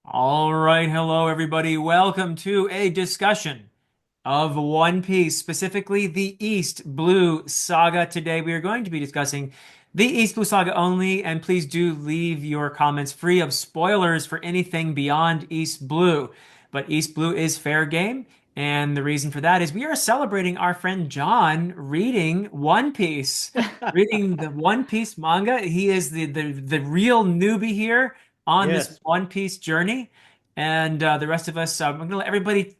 All right, hello everybody. Welcome to a discussion of One Piece, specifically the East Blue Saga. Today we are going to be discussing the East Blue Saga only, and please do leave your comments free of spoilers for anything beyond East Blue. But East Blue is fair game, and the reason for that is we are celebrating our friend John reading One Piece, reading the One Piece manga. He is the real newbie here on this Yes. One Piece journey. And the rest of us, I'm going to let everybody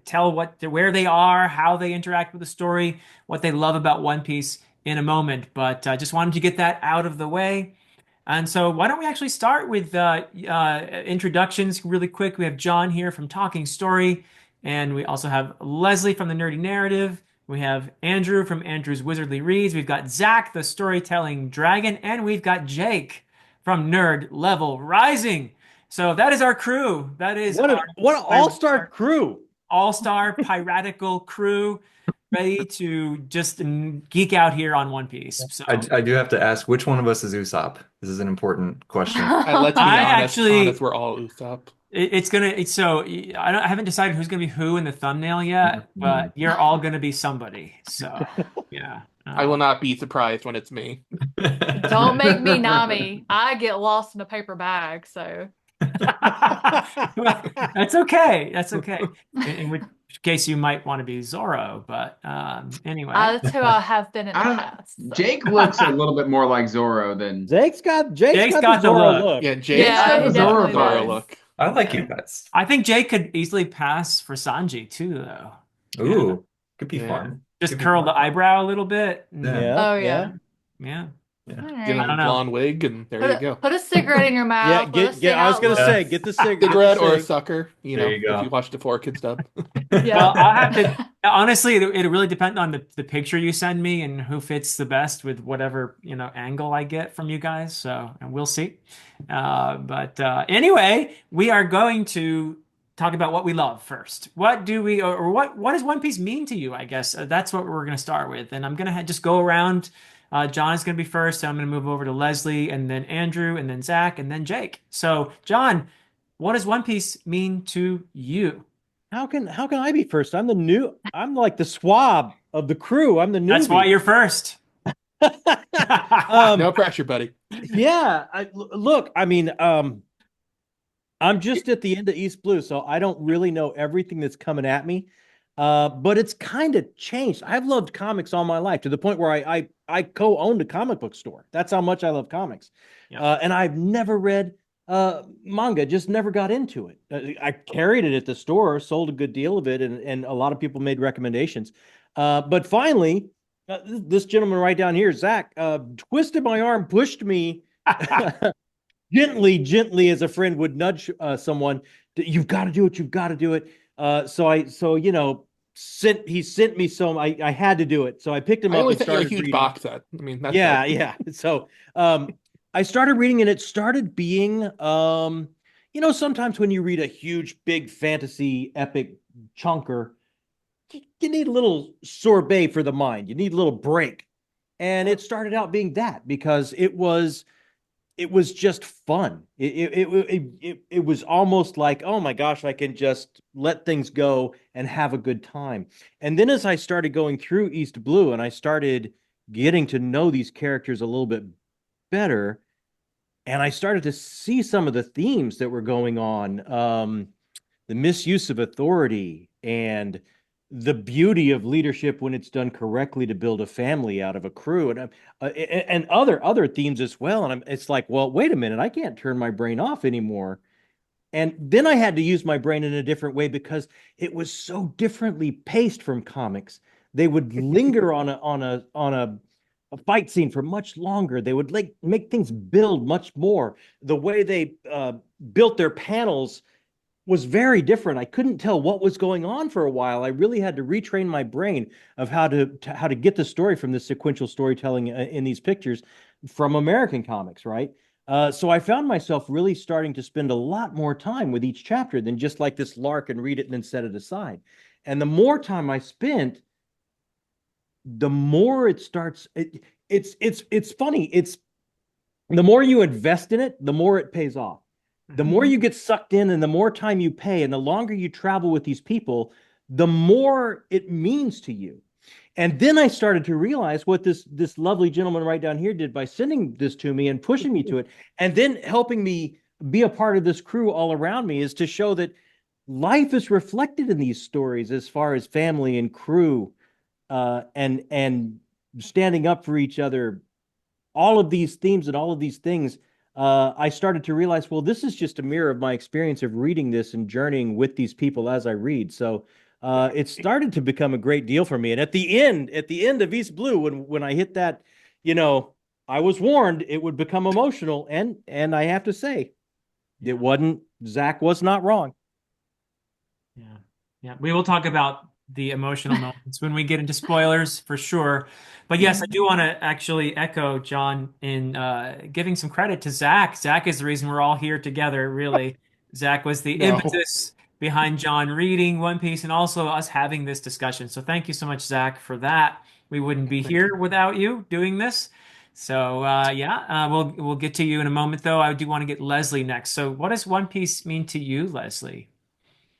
tell where they are, how they interact with the story, what they love about One Piece in a moment. But I just wanted to get that out of the way. And so, why don't we actually start with introductions really quick? We have John here from Talking Story, and we also have Lezlie from the Nerdy Narrative. We have Andrew from Andrew's Wizardly Reads. We've got Zach, the Storytelling Dragon, and we've got Jake from Nerd Level Rising. So that is our crew. That is What an all-star our crew. all-star piratical crew ready to just geek out here on One Piece. I, So I do have to ask, which one of us is Usopp? This is an important question. Let's be I honest, actually we're all Usopp. I haven't decided who's gonna be who in the thumbnail yet, Mhm. but you're all gonna be somebody. So yeah. I will not be surprised when it's me. Don't make me Nami. I get lost in a paper bag, so That's okay. That's okay. In which case you might want to be Zorro, but anyway. that's who I have been in I the don't. past. So. Jake looks a little bit more like Zorro than. Jake's Jake's got the got the Zorro look. look. Yeah, Jake's Jake's Yeah, got he the definitely Zorro Zorro vibe. does. look. I like you guys. I think Jake could easily pass for Sanji too, though. Yeah. Ooh, could be Yeah. fun. Just Could be curl fun. the eyebrow a little bit. Yeah, Yeah, Oh yeah. yeah. Yeah. yeah. All Get I him right. a don't know. blonde wig, and there Put you a, go. put a cigarette in your Yeah, mouth. Let us see I how was it gonna Yeah. say, looks. get the Cigarette or a cig. sucker, There you if you go. watch the Four Kids dub. Well, Yeah. I'll have to honestly, it really depends on the picture you send me and who fits the best with whatever, angle I get from you guys. So, and we'll see. But anyway, we are going to talk about what we love first. What do we, or what does One Piece mean to you? I guess that's what we're going to start with. And I'm going to just go around. John is going to be first. So I'm going to move over to Lezlie and then Andrew and then Zach and then Jake. So, John, what does One Piece mean to you? How can I be first? I'm like the swab of the crew. I'm the That's why newbie. you're first. um No pressure, buddy. yeah, look, I'm just at the end of East Blue, so I don't really know everything that's coming at me. But it's kind of changed. I've loved comics all my life to the point where I co-owned a comic book store. That's how much I love comics. Yeah. And I've never read manga, just never got into it. I carried it at the store, sold a good deal of it, and a lot of people made recommendations. But finally, this gentleman right down here, Zach, twisted my arm, pushed me gently, as a friend would nudge someone. You've got to do it. You've got to do it. He sent me some. I had to do it, so I picked him I up only and sent you a started huge reading. box set. I mean, that's Yeah, that. yeah. So I started reading, and it started being sometimes when you read a huge, big fantasy epic chunker, you need a little sorbet for the mind. You need a little break. And it started out being that because it was just fun. It was almost like, oh my gosh, I can just let things go and have a good time. And then as I started going through East Blue and I started getting to know these characters a little bit better, and I started to see some of the themes that were going on, the misuse of authority and the beauty of leadership when it's done correctly to build a family out of a crew, and other themes as well. And it's like, well, wait a minute, I can't turn my brain off anymore. And then I had to use my brain in a different way because it was so differently paced from comics. They would linger on a fight scene for much longer. They would like make things build much more. The way they built their panels was very different. I couldn't tell what was going on for a while. I really had to retrain my brain of how to get the story from the sequential storytelling in these pictures from American comics, right? So I found myself really starting to spend a lot more time with each chapter than just like this lark and read it and then set it aside. And the more time I spent, the more it starts. It's funny. It's the more you invest in it, the more it pays off. The more you get sucked in and the more time you pay and the longer you travel with these people, the more it means to you. And then I started to realize what this lovely gentleman right down here did by sending this to me and pushing me to it, and then helping me be a part of this crew all around me, is to show that life is reflected in these stories as far as family and crew, and standing up for each other. All of these themes and all of these things, I started to realize, well, this is just a mirror of my experience of reading this and journeying with these people as I read. So it started to become a great deal for me. And at the end of East Blue, when I hit that, I was warned it would become emotional, and I have to say, it wasn't. Zach was not wrong. Yeah. Yeah. We will talk about the emotional moments when we get into spoilers for sure. But yes, I do want to actually echo John in giving some credit to Zach. Zach is the reason we're all here together, really. Zach was the No. impetus behind John reading One Piece and also us having this discussion. So thank you so much, Zach, for that. We wouldn't be here without you doing this. So we'll get to you in a moment, though. I do want to get Lezlie next. So what does One Piece mean to you, Lezlie?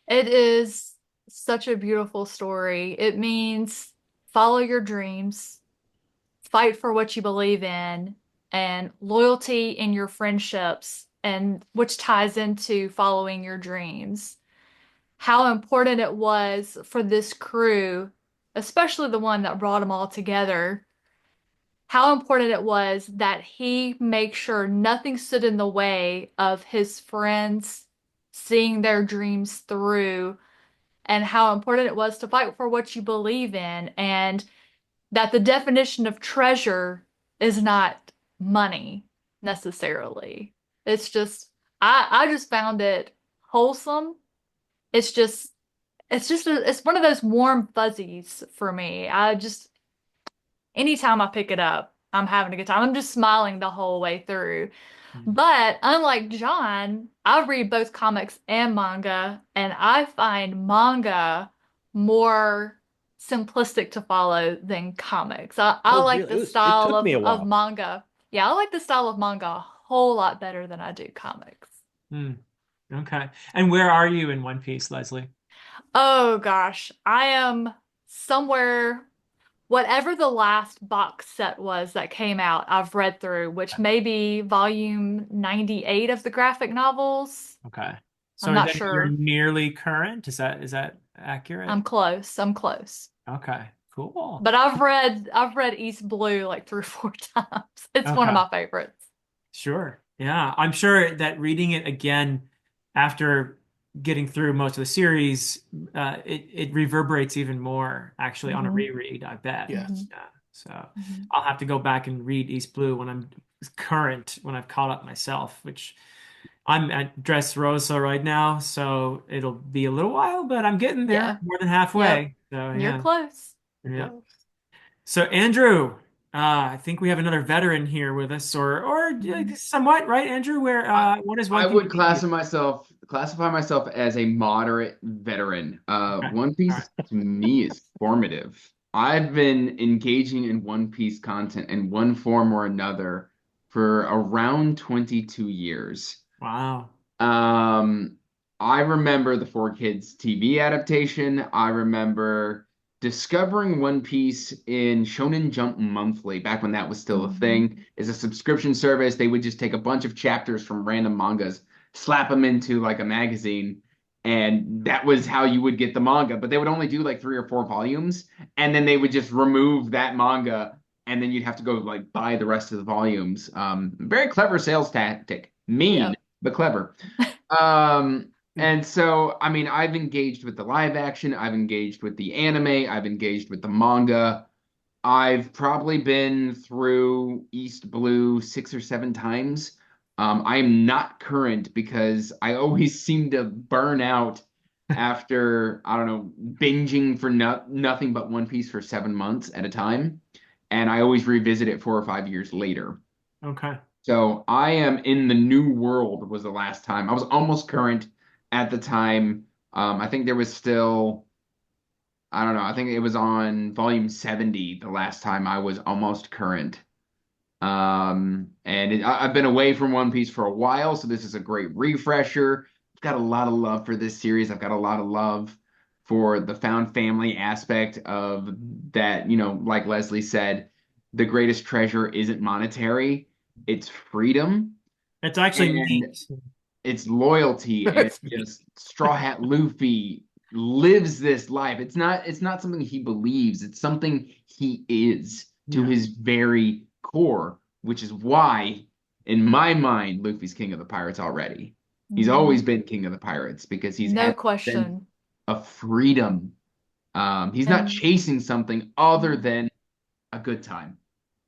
It is such a beautiful story. It means follow your dreams, fight for what you believe in, and loyalty in your friendships, and which ties into following your dreams. How important it was for this crew, especially the one that brought them all together, how important it was that he make sure nothing stood in the way of his friends seeing their dreams through, and how important it was to fight for what you believe in, and that the definition of treasure is not money necessarily. It's just I just found it wholesome. It's just it's one of those warm fuzzies for me. Anytime I pick it up, I'm having a good time. I'm just smiling the whole way through. But unlike John, I read both comics and manga, and I find manga more simplistic to follow than comics. I Oh, like really? the It style took me a of while. manga. Yeah, I like the style of manga a whole lot better than I do comics. Hmm. Okay. And where are you in One Piece, Lezlie? Oh gosh, I am somewhere, whatever the last box set was that came out, I've read through, which may be volume 98 of the graphic novels. Okay. I'm So not then you're sure. nearly current. Is that accurate? I'm close. I'm close. Okay. Cool. But I've read East Blue like 3 or 4 times. It's one of Okay. my favorites. Sure. Yeah. I'm sure that reading it again after getting through most of the series, it reverberates even more actually on a Hmm. reread, I bet. Yes. Yeah. So Hmm. I'll have to go back and read East Blue when I'm current, when I've caught up myself, which I'm at Dressrosa right now, so it'll be a little while, but I'm getting there, Yeah. more than Yep. halfway. So You're yeah, close. You're yeah. close. So Andrew, I think we have another veteran here with us, or Mhm. somewhat, right, Andrew? Where I what is I One Piece would mean to you? classify myself as a moderate veteran. Okay, One all right, Piece to me is formative. I've been engaging in One Piece content in one form or another for around 22 years. wow, Um, I remember the Four Kids TV adaptation. I remember discovering One Piece in Shonen Jump Monthly, back when that was still a Mhm. thing. Is a subscription service. They would just take a bunch of chapters from random mangas, slap them into like a magazine, and that was how you would get the manga. But they would only do like 3 or 4 volumes, and then they would just remove that manga, and then you'd have to go like buy the rest of the volumes. Very clever sales tactic. Mean, Yep. but clever. And so, I mean, I've engaged with the live action, I've engaged with the anime, I've engaged with the manga. I've probably been through East Blue 6 or 7 times. I am not current because I always seem to burn out after, I don't know, binging for nothing but One Piece for 7 months at a time. And I always revisit it 4 or 5 years later. okay, So I am in the new world was the last time. I was almost current at the time. I think there was still, I don't know, I think it was on volume 70 the last time I was almost current. I've been away from One Piece for a while, so this is a great refresher. I've got a lot of love for this series. I've got a lot of love for the found family aspect of that. Like Lezlie said, the greatest treasure isn't monetary, it's freedom It's actually and meat. it's loyalty. And It's me. just Straw Hat Luffy lives this life. It's not something he believes, it's something he is to Yeah. his very core, which is why, in my mind, Luffy's king of the pirates already. He's always been king of the pirates because he's No had a sense question. of freedom. He's not And chasing something other than a good time.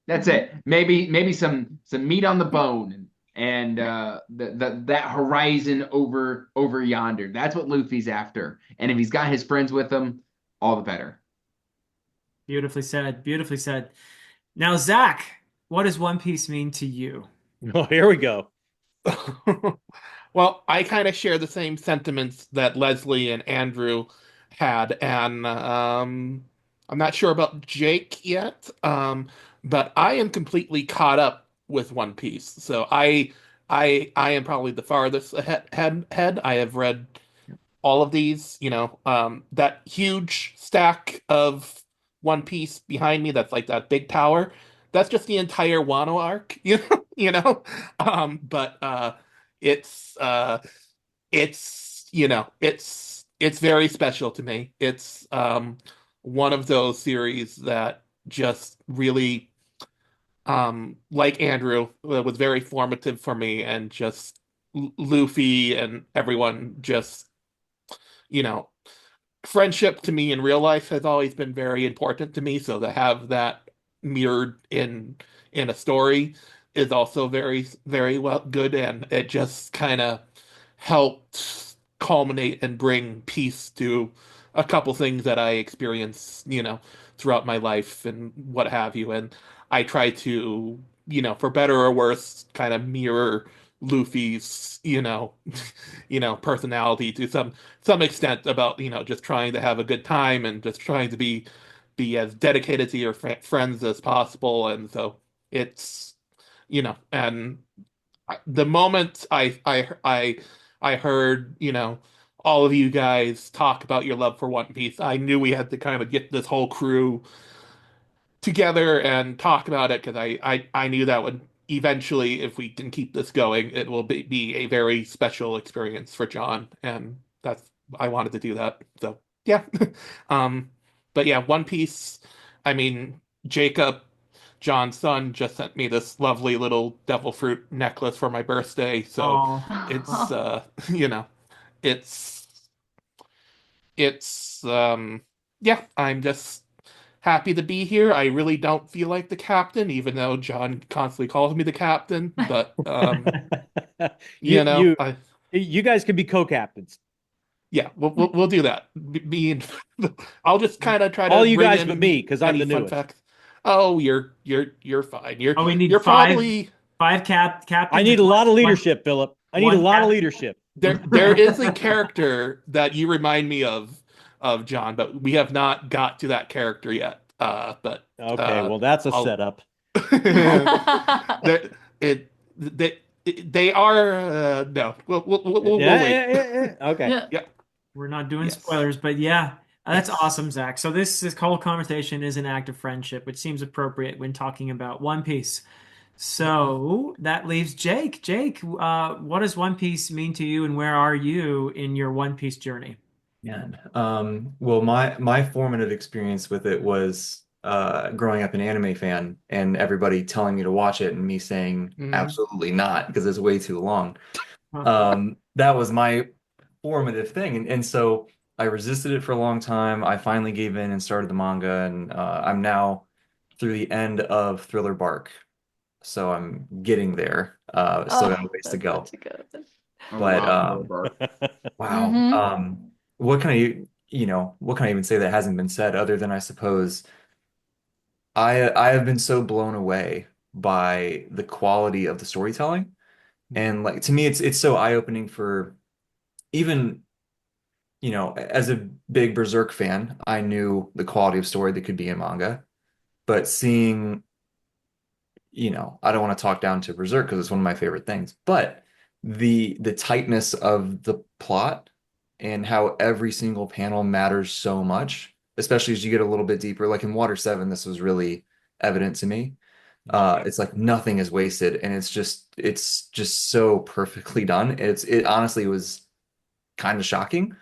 That's it. Maybe some meat on the bone and that horizon over yonder. That's what Luffy's after. And if he's got his friends with him, all the better. Beautifully said. Beautifully said. Now, Zach, what does One Piece mean to you? Oh, here we go. Well, I kind of share the same sentiments that Leslie and Andrew had, and I'm not sure about Jake yet, but I am completely caught up with One Piece. So I am probably the farthest ahead. I have read all of these, that huge stack of One Piece behind me, that's like that big tower. That's just the entire Wano arc, but it's it's very special to me. It's one of those series that just really like Andrew was very formative for me, and just Luffy and everyone just you know friendship to me in real life has always been very important to me. So to have that mirrored in a story is also very, very well good, and it just kind of helped culminate and bring peace to a couple things that I experience, throughout my life and what have you. And I try to, for better or worse, kind of mirror Luffy's, personality to some extent, about just trying to have a good time and just trying to be as dedicated to your friends as possible. And so it's and the moment I heard all of you guys talk about your love for One Piece, I knew we had to kind of get this whole crew together and talk about it, because I knew that would eventually, if we can keep this going, it will be a very special experience for John, and that's I wanted to do that. So yeah. um but yeah, One Piece, I mean, Jacob, John's son, just sent me this lovely little devil fruit necklace for my birthday, so Oh, it's you know it's yeah, I'm just happy to be here. I really don't feel like the captain, even though John constantly calls me the captain. But You you I you guys can be co-captains. yeah, we'll do that. Me and I'll just kind of try All to you bring guys but in me, because I'm any the fun newest. facts. Oh, you're fine. You're oh, we need you're probably five I captains need and a lot of one leadership, Philip. I need a one lot of captain. leadership. there is a character that you remind me of John, but we have not got to that character yet. But Okay, uh well, that's a I'll setup. they it they are no. We'll Yeah, wait. yeah, yeah, yeah. Okay. Yeah. Yeah. We're not doing Yes. spoilers, but yeah, that's Yes. awesome, Zach. So this whole conversation is an act of friendship, which seems appropriate when talking about One Piece. So that leaves Jake. Jake, what does One Piece mean to you, and where are you in your One Piece journey? Yeah. Well, my formative experience with it was growing up an anime fan and everybody telling me to watch it and me saying Mhm. absolutely not because it's way too long. Huh. That was my formative thing, and so I resisted it for a long time. I finally gave in and started the manga, and I'm now through the end of Thriller Bark, so I'm getting there. Still got a Oh, ways to that's go, such a good one. I but love Thriller Bark. wow. Mm-hmm. What can what can I even say that hasn't been said other than I suppose I have been so blown away by the quality of the storytelling. And like to me it's so eye-opening for even, as a big Berserk fan, I knew the quality of story that could be in manga, but seeing I don't want to talk down to Berserk because it's one of my favorite things, but the tightness of the plot and how every single panel matters so much, especially as you get a little bit deeper. Like in Water 7, this was really evident to me. It's like nothing is wasted, and it's just so perfectly done. It honestly was kind of shocking,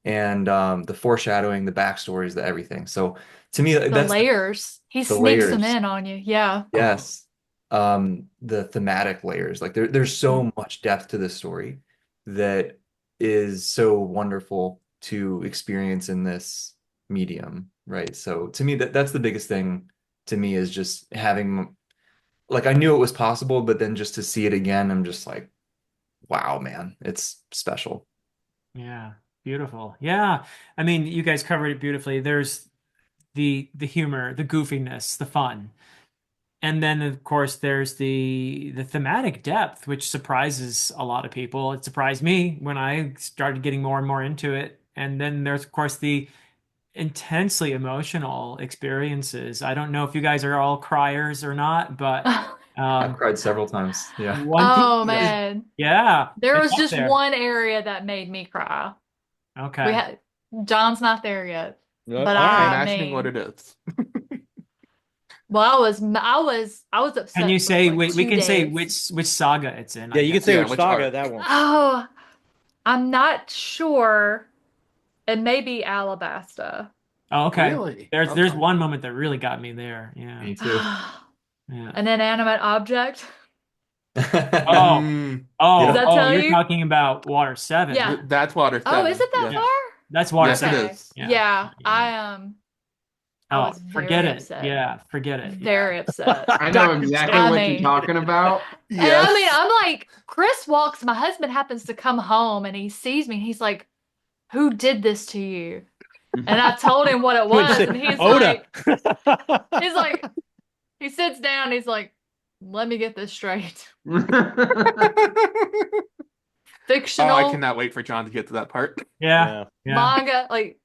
and the foreshadowing, the backstories, the everything. So to me, The that's layers. He the sneaks them layers. in on you. Yeah. Yes. The thematic layers. Like there's so much depth to this story that is so wonderful to experience in this medium, right? So to me, that's the biggest thing to me is just having like I knew it was possible, but then just to see it again, I'm just like, wow, man, it's special. Yeah, beautiful. Yeah. I mean, you guys covered it beautifully. There's the humor, the goofiness, the fun. And then of course there's the thematic depth, which surprises a lot of people. It surprised me when I started getting more and more into it. And then there's of course the intensely emotional experiences. I don't know if you guys are all criers or not, but I've um cried several times. Yeah. One Piece Oh is, man. yeah, There it's was up just there. one area that made me cry. We Okay. had John's not there yet. But All I'm right. I imagining what mean, it is. well, I was Can you upset for say like we two can say days. which saga it's in, Yeah, I you can guess. say Yeah, which which saga arc? that one. Oh, I'm not sure. It may be Alabasta. Oh, okay. Really? There's Okay. one moment that really got me there. Yeah. Me too. Yeah. An inanimate object. Oh, Mm, Does Yeah. that oh, tell you're you? talking about Water 7. Yeah. that's Water Oh, is 7. it that Yes. Yeah. far? That's Water Yes, it 7. Okay. is. Yeah. Yeah, Yeah. I Oh, was forget very it. upset. Yeah, forget it. Yeah. Very upset. I know Dr. exactly I what you're mean, talking about. and I mean, Yes. I'm like, Chris walks, my husband happens to come home and he sees me and he's like, "Who did this to you?" And I told him what it What'd you was, and say? Oda. he's like, he sits down, he's like, "Let me get this straight." Oh, I Fictional cannot wait for John to get to that part. Yeah. Yeah. Yeah. manga, like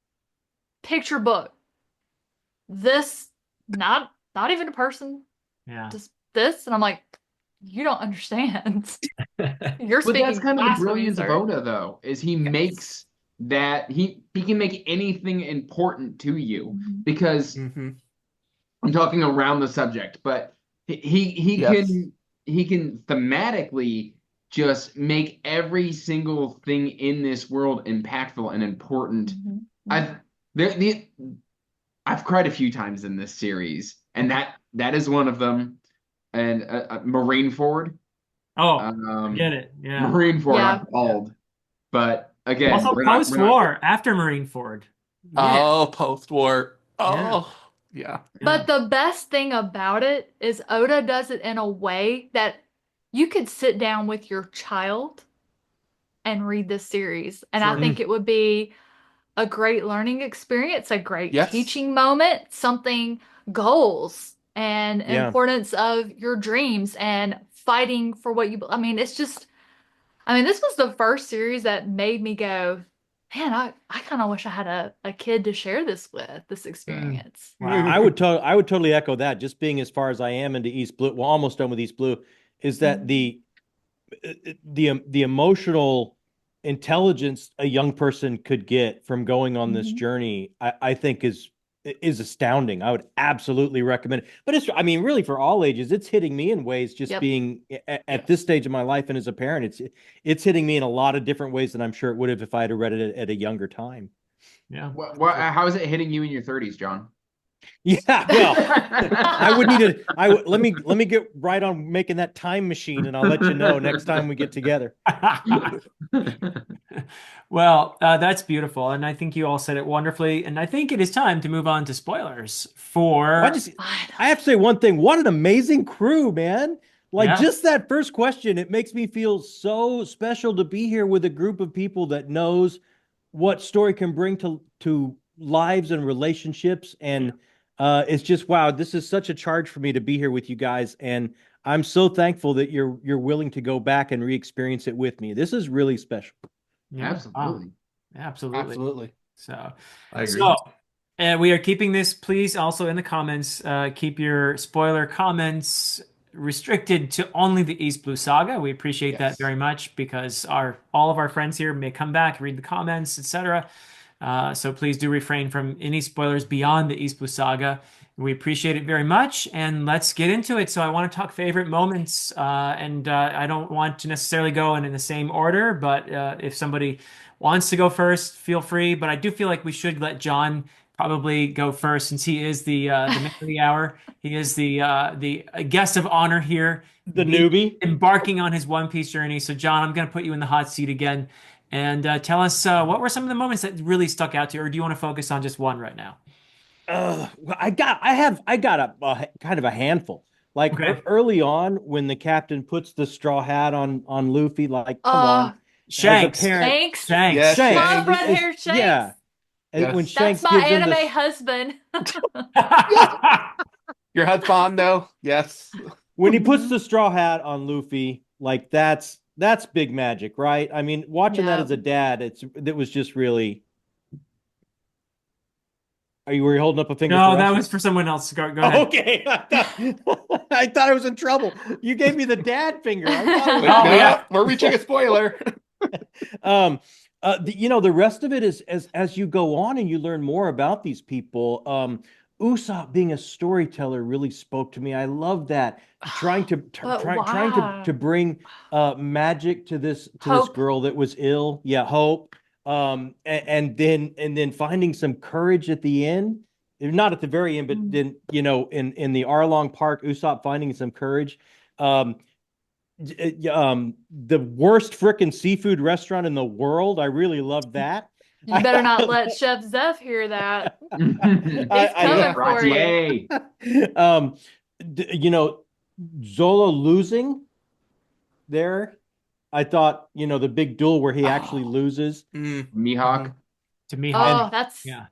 picture book. This, not even a person, Yeah. just this, and I'm like, you don't understand. You're But that's speaking kind of the blasphemy, brilliance of sir. Oda, though, is he Yes. makes that he can make anything important to you Mhm. because Hmm. I'm talking around the subject, but he Yes. can thematically just make every single thing in this world impactful and important. Mhm. I've the I've cried a few times in this series, and that is one of them. And Marineford, Oh, um, forget it. Yeah. Marineford, Yeah. I'm bald, but again, Also we're not. post-war, after Marineford. Yeah. Oh, post-war. Yeah. Oh, yeah. Yeah. But the best thing about it is Oda does it in a way that you could sit down with your child and read this series. And I Sure. think it would be a great learning experience, a great Yes. teaching moment, something goals and Yeah. importance of your dreams and fighting for what you, I mean, it's just, I mean, this was the first series that made me go, man, I kind of wish I had a kid to share this with, this Mm. experience. Wow. I would totally echo that. Just being as far as I am into East Blue, well, almost done with East Blue, is that the emotional intelligence a young person could get from going on this Mhm. journey, I think is astounding. I would absolutely recommend it. But it's, I mean, really for all ages, it's hitting me in ways just Yep. being at Yes. this stage of my life and as a parent, it's hitting me in a lot of different ways than I'm sure it would have if I had read it at a younger time. Yeah. How is it hitting you in your 30s, John? Yeah, well, I would need to. Let me get right on making that time machine, and I'll let you know next time we get together. Well, that's beautiful. And I think you all said it wonderfully. And I think it is time to move on to spoilers I for, just I have to say one thing. What an amazing crew, man! Like yeah. just that first question, it makes me feel so special to be here with a group of people that knows what story can bring to lives and relationships. And it's just wow, this is such a charge for me to be here with you guys. And I'm so thankful that you're willing to go back and re-experience it with me. This is really special. Yeah. Wow. Absolutely. Absolutely. Absolutely. So, I agree. so we are keeping this, please, also in the comments. Keep your spoiler comments restricted to only the East Blue Saga. We appreciate that Yes. very much because all of our friends here may come back, read the comments, etc. So please do refrain from any spoilers beyond the East Blue Saga. We appreciate it very much, and let's get into it. So I want to talk favorite moments, and I don't want to necessarily go in the same order, but if somebody wants to go first, feel free. But I do feel like we should let John probably go first since he is the man of the hour. He is the guest of honor here, The newbie. embarking on his One Piece journey. So John, I'm going to put you in the hot seat again, and tell us what were some of the moments that really stuck out to you, or do you want to focus on just one right now? Well, I got a kind of a handful. Like Okay. early on, when the captain puts the straw hat on Luffy, like, come Uh, on, Shanks. as a parent, Shanks. Shanks. Yes, Shanks, Love red it's- hair Shanks. yeah, and when Yes. Shanks That's my gives him anime the husband. Your husband, though. Yes. when he puts the straw hat on Luffy, like that's big magic, right? I mean, watching that Yeah. as a dad, it was just really. Were you holding up a finger No, for that us? was for someone else. Go ahead. Okay. I thought I was in trouble. You gave me the dad finger. I thought it Wait, was Oh, no, yeah. we're reaching a spoiler. the rest of it is as you go on and you learn more about these people. Usopp being a storyteller really spoke to me. I love that. Trying to But trying why? to bring magic to this Hope. girl that was ill. Yeah, hope. And then finding some courage at the end. Not at the very end, but Mm. then in the Arlong Park, Usopp finding some courage. Um, the worst frickin' seafood restaurant in the world. I really love that. You better not let Chef Zeph hear that. He's I coming yeah. for you. Ratier. um, Zola losing there. I thought, the big duel where he actually loses, Mm. Mihawk. To me, Oh, that's yeah.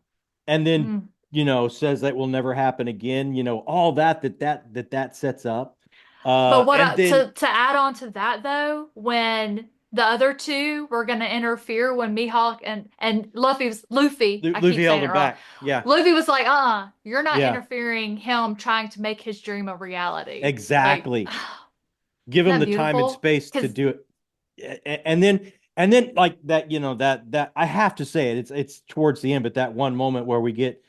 and then mm. says that will never happen again. All that sets up. But what And then to add on to that though, when the other two were gonna interfere when Mihawk and Luffy, I keep Luffy held saying it him wrong. back. Yeah, Luffy was like, you're not Yeah. interfering him trying to make his dream a reality. exactly. Like, Give him isn't the that time and beautiful? space to 'Cause do it. And then like that, that I have to say it. It's towards the end, but that one moment where we get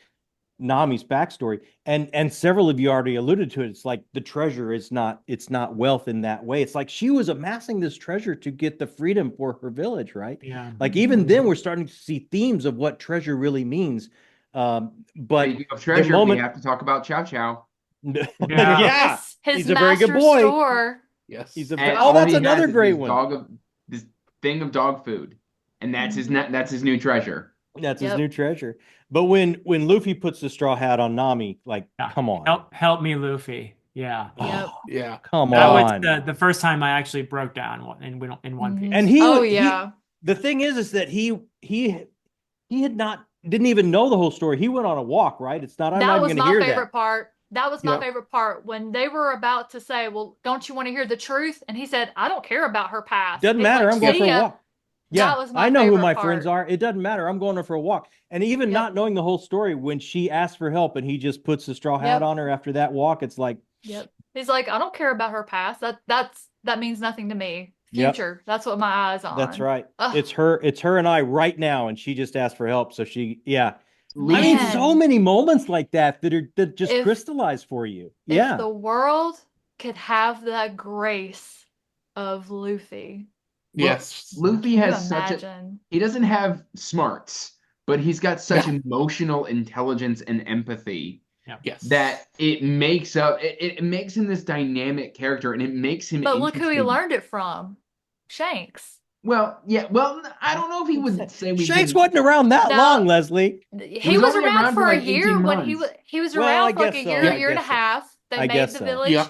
Nami's backstory, and several of you already alluded to it. It's like the treasure is not, it's not wealth in that way. It's like she was amassing this treasure to get the freedom for her village, right? Yeah. Like even then, we're starting to see themes of what treasure really means. But Speaking of the treasure, moment, we have to talk about Chow Chow. Yeah. yeah, his he's a very good master boy. store. Yes. He's a And oh, all that's he another has is great this one. this thing of dog food, and that's his new treasure. That's his Yep. new treasure. But when Luffy puts the straw hat on Nami, like, Yeah. come on. Help me, Luffy. Yeah. Yep. Oh, Yeah. come That was on. the first time I actually broke down in One Piece. And he Oh he yeah. the thing is that he didn't even know the whole story. He went on a walk, right? It's not, I'm not That even was going to my hear favorite that. part. That was my Yep. favorite part when they were about to say, "Well, don't you want to hear the truth?" And he said, "I don't care about her past." Doesn't He's matter. like, I'm going "See for a ya." walk. Yeah, That was my I know who favorite my part. friends are. It doesn't matter. I'm going for a walk. And even Yep. not knowing the whole story, when she asks for help and he just puts the straw hat Yep. on her after that walk, it's like, Yep. He's like, "I don't care about her past. That means nothing to me. Yep. Future. That's what my eyes on." that's right. Ugh. It's her and I right now, and she just asked for help. So yeah. I mean, Man. so many moments like that that just If- crystallize for you. If Yeah. the world could have that grace of Luffy, Yes. Luffy can you has imagine? he doesn't have smarts, but he's got such emotional intelligence and empathy Yes. that it makes him this dynamic character, and it makes him But look who he interesting. learned it from. Shanks. Well, yeah, well, I don't know if he would say we Shanks can. wasn't around that No. long, Leslie. He was was only around around for for a like year 18 when months. he was Well, around I for like guess a so. year, Yeah, I year and a guess so. half. They I made guess the so. village, Yeah.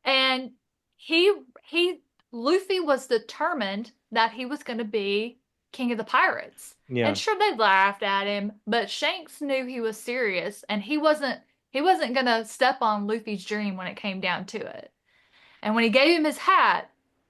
and he Luffy was determined that he was going to be king of the pirates. Yeah. And sure, they laughed at him, but Shanks knew he was serious, and he wasn't going to step on Luffy's dream when it came down to it. And when he gave him his hat,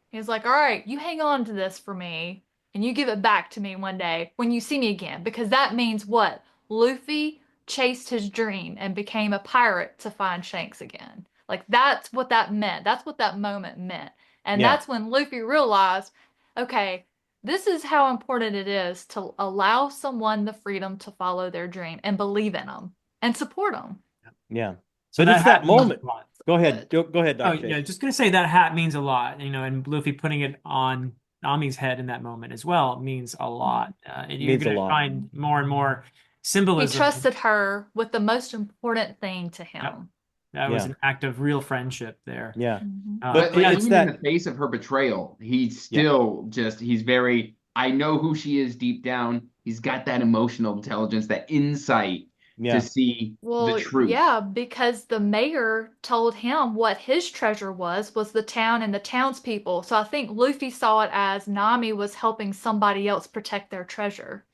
he was like, "All right, you hang on to this for me, and you give it back to me one day when you see me again." Because that means what? Luffy chased his dream and became a pirate to find Shanks again. Like that's what that meant. That's what that moment meant. And Yeah. that's when Luffy realized, okay, this is how important it is to allow someone the freedom to follow their dream and believe in them and support them. Yeah. So But that it's that hat means moment. a lot. Go ahead. Good. Go ahead, Oh Dr. yeah, Chase. just gonna say that hat means a lot, and Luffy putting it on Nami's head in that moment as well means a lot. And you're Means a gonna lot. find more and more He symbolism. trusted her with the most important thing to Yep, him. that was Yeah. an act of real friendship there. Yeah. Mhm. But But like Yeah, it's even in that. the face of her betrayal, he's Yeah. still just he's very I know who she is deep down. He's got that emotional intelligence, that insight to Yeah. see the Well, truth. yeah, because the mayor told him what his treasure was the town and the townspeople. So I think Luffy saw it as Nami was helping somebody else protect their treasure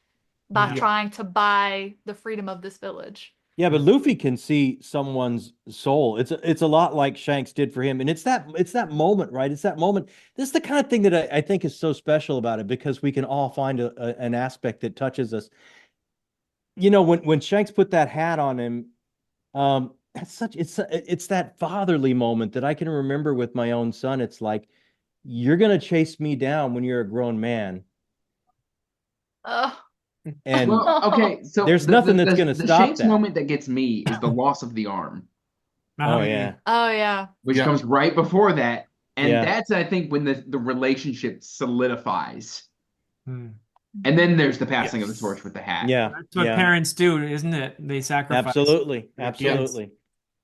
by yeah. Yeah. trying to buy the freedom of this village. Yeah, but Luffy can see someone's soul. It's a lot like Shanks did for him, and it's that moment, right? It's that moment. This is the kind of thing that I think is so special about it because we can all find an aspect that touches us. When Shanks put that hat on him, it's that fatherly moment that I can remember with my own son. It's like you're gonna chase me down when you're a grown man, Oh, and Well, okay, so there's nothing that's gonna the stop Shanks that. moment that gets me is the loss of the arm, Oh Oh yeah. yeah, oh yeah. which Yeah. comes right before that, and yeah, that's I think when the relationship solidifies. Hmm. And then there's the passing of the Yes. torch with the hat. yeah, That's what yeah. parents do, isn't it? They sacrifice Absolutely, for their Yeah. kids. absolutely.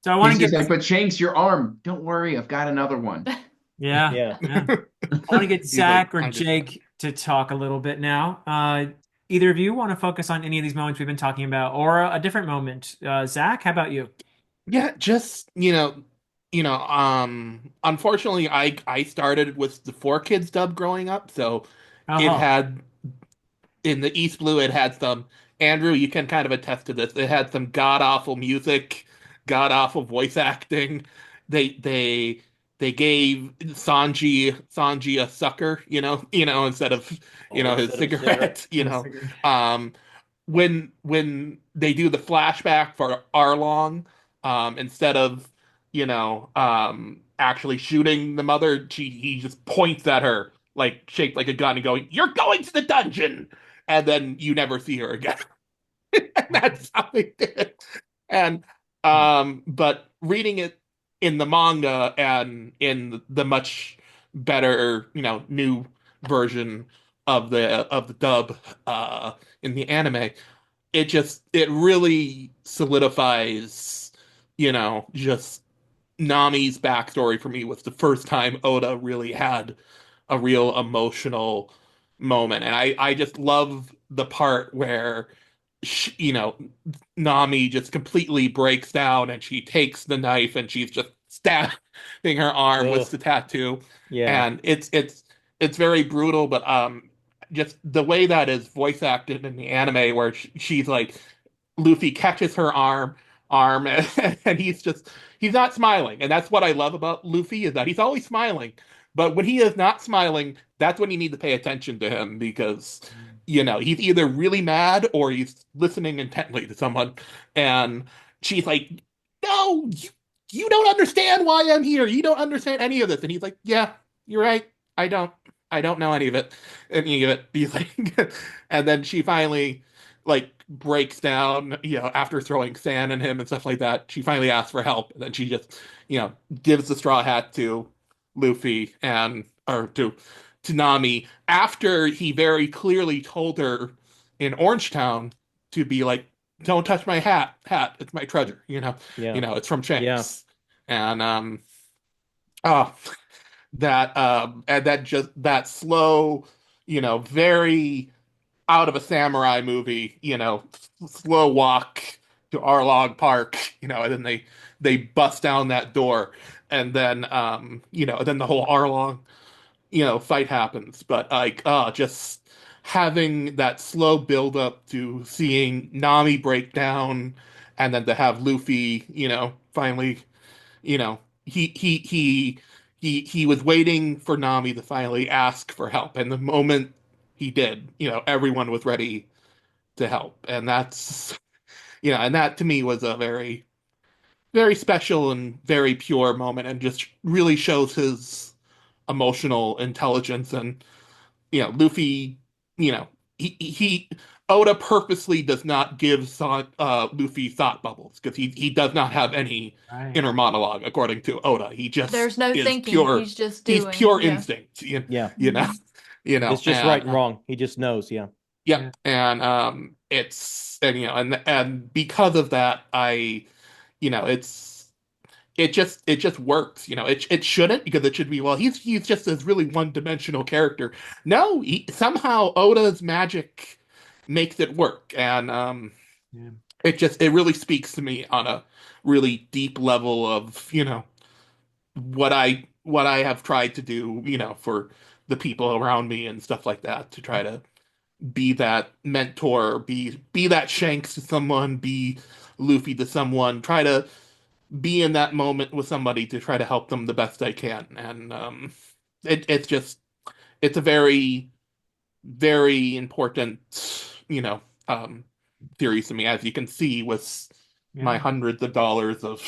So I want He's to just get like, but Shanks, your arm. Don't worry, I've got another one. yeah, Yeah. yeah. I want to get He's like, Zach or I just Jake to talk a little bit now. Either of you want to focus on any of these moments we've been talking about, or a different moment? Zach, how about you? yeah, just unfortunately I started with the Four Kids dub growing up, so it Oh, had in the East Blue, it had some, Andrew, you can kind of attest to this. It had some god awful music, god awful voice acting. They they gave Sanji a sucker, instead of Oh, his instead of a cigarette. cigarette. Um, when they do the flashback for Arlong, instead of actually shooting the mother, he just points at her like shaped like a gun and going, "You're going to the dungeon," and then you never see her again. And that's how they did it. And but reading it in the manga and in the much better, new version of the dub in the anime, it really solidifies, just Nami's backstory for me was the first time Oda really had a real emotional moment. And I just love the part where Nami just completely breaks down and she takes the knife and she's just stabbing her arm with Oh, the tattoo. yeah. And it's very brutal, but just the way that is voice acted in the anime where she's like Luffy catches her arm and he's not smiling. And that's what I love about Luffy is that he's always smiling. But when he is not smiling, that's when you need to pay attention to him because he's either really mad or he's listening intently to someone. And she's like, "No, you don't understand why I'm here. You don't understand any of this." And he's like, "Yeah, you're right. I don't. I don't know any of it. Any of it." He's like, and then she finally like breaks down, after throwing sand at him and stuff like that. She finally asks for help, and then she just, gives the straw hat to Luffy and or to Nami after he very clearly told her in Orangetown to be like, "Don't touch my hat. It's my treasure. Yeah. It's from Yeah. Shanks." And oh, that just that slow, very out of a samurai movie, slow walk to Arlong Park, and then they bust down that door, and then then the whole Arlong, fight happens. But like, just having that slow build up to seeing Nami break down, and then to have Luffy, finally, you know, he was waiting for Nami to finally ask for help, and the moment he did, everyone was ready to help, and that's and that to me was a very very special and very pure moment, and just really shows his emotional intelligence. And Luffy, you know, he Oda purposely does not give Luffy thought bubbles because he does not have any Right. inner monologue, according to Oda. He just There's no is thinking. pure. He's just He's doing. pure Yeah. instinct. Yeah. You know, Mhm. It's just right and and wrong. He just knows. Yeah. yeah, Yeah. and it's and because of that, it's it just works. It shouldn't, because it should be, well, he's just this really one-dimensional character. No, somehow Oda's magic makes it work, and Yeah. it really speaks to me on a really deep level of what I have tried to do, for the people around me and stuff like that, to try to be that mentor, be that Shanks to someone, be Luffy to someone, try to be in that moment with somebody to try to help them the best I can. And it's a very, very important, um, series to me, as you can see with my Yeah. hundreds of dollars of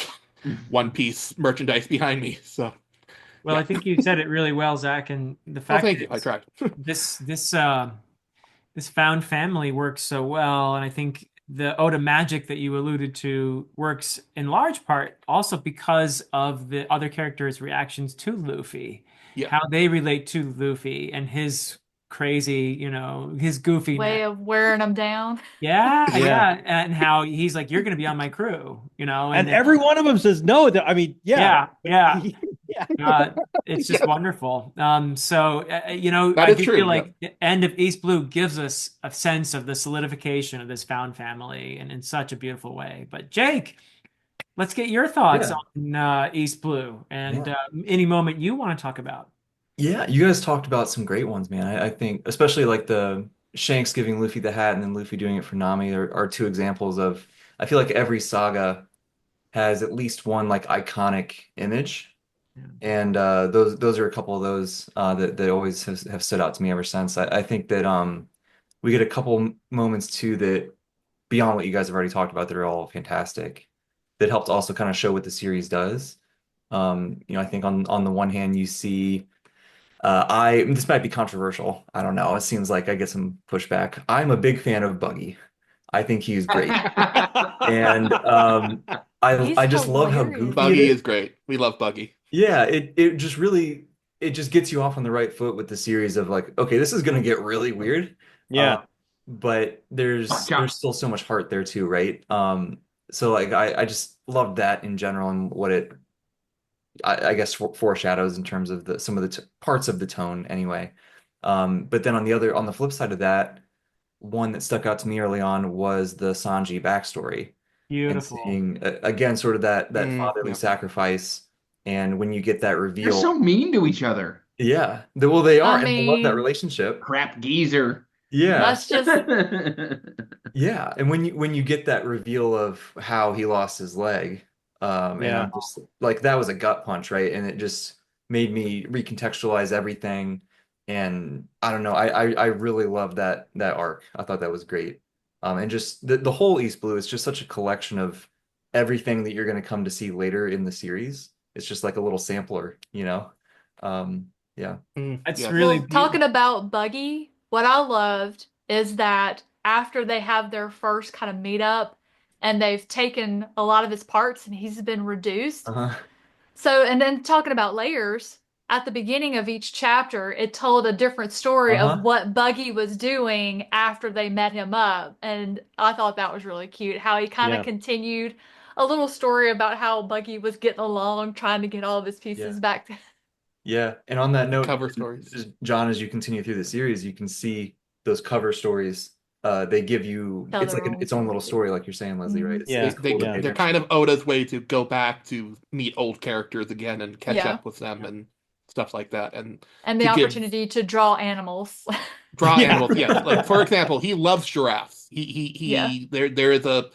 One Piece merchandise behind me. So Well, yeah. I think you said it really well, Zach, and the Well, fact thank that you. I tried. this found family works so well, and I think the Oda magic that you alluded to works in large part also because of the other characters' reactions to Luffy, Yeah. how they relate to Luffy and his crazy, his goofiness. Way of wearing them down. Yeah, Yeah. yeah, and how he's like, "You're going to be on my crew," and And then every one of them says no. I mean, yeah. yeah, yeah. Yeah. Uh, it's just Yeah. wonderful. So, That I is do feel true. Yeah. like the end of East Blue gives us a sense of the solidification of this found family and in such a beautiful way. But Jake, let's get your thoughts Yeah. on East Blue and Yeah. any moment you want to talk about. Yeah, you guys talked about some great ones, man. I think especially like the Shanks giving Luffy the hat and then Luffy doing it for Nami are two examples of, I feel like every saga has at least one like iconic image. Yeah. And those are a couple of those that always have stood out to me ever since. I think that we get a couple moments too that, beyond what you guys have already talked about, that are all fantastic. That helped also kind of show what the series does. I think on the one hand you see, this might be controversial. I don't know. It seems like I get some pushback. I'm a big fan of Buggy. I think he's great, and He's I just love how hilarious. goofy it Buggy is. is great. We love Buggy. Yeah, it just gets you off on the right foot with the series of like, okay, this is gonna get really weird. Yeah. But Watch there's out. still so much heart there too, right? So like I just loved that in general and what it, I guess, foreshadows in terms of some of the t parts of the tone anyway. But then on the flip side of that, one that stuck out to me early on was the Sanji backstory, and Beautiful. seeing again sort of that fatherly Yeah. sacrifice, and when you get that They're so reveal, mean to each other. yeah, well they are, I and I love that mean, relationship. Crap geezer. Yeah, that's just yeah, and when you get that reveal of how he lost his leg, and Yeah. I'm just like, that was a gut punch, right? And it just made me recontextualize everything. And I don't know, I really love that arc. I thought that was great. And just the whole East Blue is just such a collection of everything that you're going to come to see later in the series. It's just like a little sampler. Yeah. That's Yes. really well, beautiful. talking about Buggy, what I loved is that after they have their first kind of meetup and they've taken a lot of his parts and he's been reduced. Uh-huh. So, and then talking about layers, at the beginning of each chapter, it told a different story of Uh-huh. what Buggy was doing after they met him up. And I thought that was really cute, how he kind of Yeah. continued a little story about how Buggy was getting along, trying to get all of his Yeah. pieces back to. Yeah, and on that note, Cover stories. John, as you continue through the series, you can see those cover stories. They give you, Tell it's their like own its own little story. story, like you're saying, Leslie, right? Mhm. It's They Yeah. it's they cool that Yeah. they they're actually. kind of Oda's way to go back to meet old characters again and catch Yeah. up with them and stuff like that, and And the to give opportunity to draw animals. draw Yeah. animals. Yes, like for example, he loves giraffes. Yeah. There is a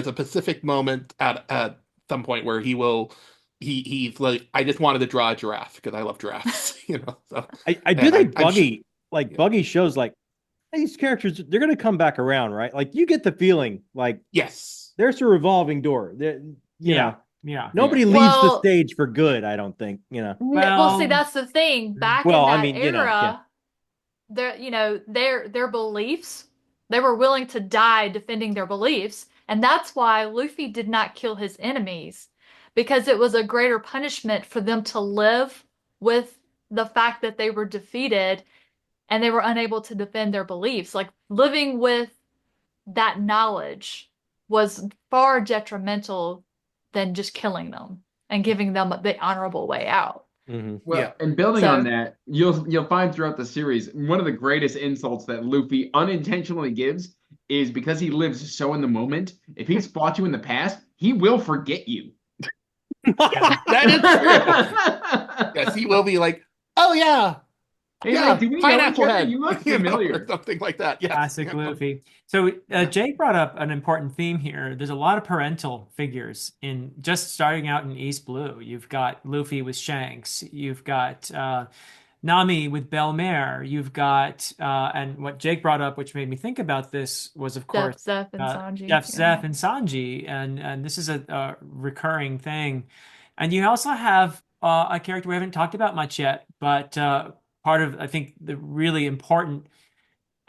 specific moment at some point where he's like, I just wanted to draw a giraffe because I love giraffes. So I do and think I'm sure. Like Yeah. Buggy shows like these characters, they're gonna come back around, right? Like you get the feeling like Yes. there's a revolving door. You Yeah. know, Yeah. Nobody leaves the Well, stage for good, I don't think, you know. well, see, Well, that's the thing. Back in Well, I that mean, yeah. era, their beliefs, they were willing to die defending their beliefs, and that's why Luffy did not kill his enemies, because it was a greater punishment for them to live with the fact that they were defeated and they were unable to defend their beliefs. Like living with that knowledge was far detrimental than just killing them and giving them the honorable way out. Yeah. Well, and building on So, that, you'll find throughout the series one of the greatest insults that Luffy unintentionally gives is because he lives so in the moment. If he's fought you in the past, he will forget you. yeah. That is true. Yes, he will be like, oh yeah, He's like, yeah, do we know each pineapple other? head, You look you know, or familiar. something like that. Yes. Classic Luffy. So Jake brought up an important theme here. There's a lot of parental figures in just starting out in East Blue. You've got Luffy with Shanks. You've got Nami with Belmare. You've got and what Jake brought up, which made me think about this, was of course Zeph and Sanji. Jeff, Yeah. Zeph, and Sanji, and this is a recurring thing. And you also have a character we haven't talked about much yet, but part of I think the really important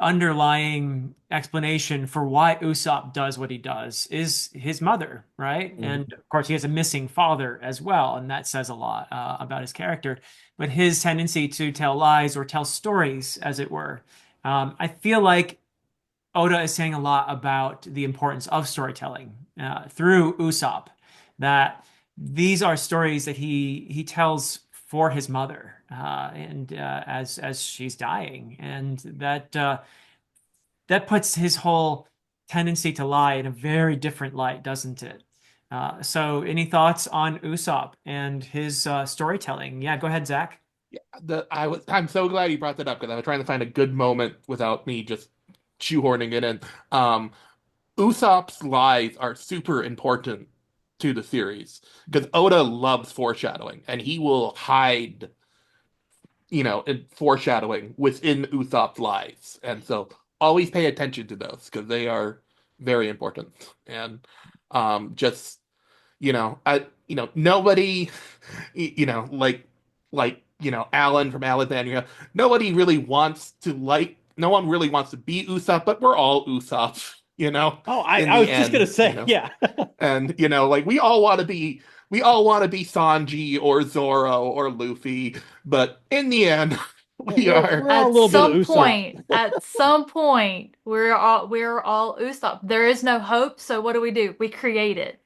underlying explanation for why Usopp does what he does is his mother, right? Mhm. And of course, he has a missing father as well, and that says a lot about his character. But his tendency to tell lies or tell stories, as it were, I feel like Oda is saying a lot about the importance of storytelling through Usopp. That these are stories that he tells for his mother, and as she's dying, and that puts his whole tendency to lie in a very different light, doesn't it? So, any thoughts on Usopp and his storytelling? Yeah, go ahead, Zach. I'm so glad you brought that up because I was trying to find a good moment without me just shoehorning it in. Um, Usopp's lies are super important to the series because Oda loves foreshadowing and he will hide, in foreshadowing within Usopp's lies. And so always pay attention to those because they are very important. And just, nobody, Alan from Alexandria, no one really wants to be Usopp, but we're all Usopp, Oh, in I the was just gonna end, say, yeah. and like we all want to be Sanji or Zoro or Luffy, but in the end, we are. We're all a little bit of Usopp. At some point, we're all Usopp. There is no hope, so what do? We create it,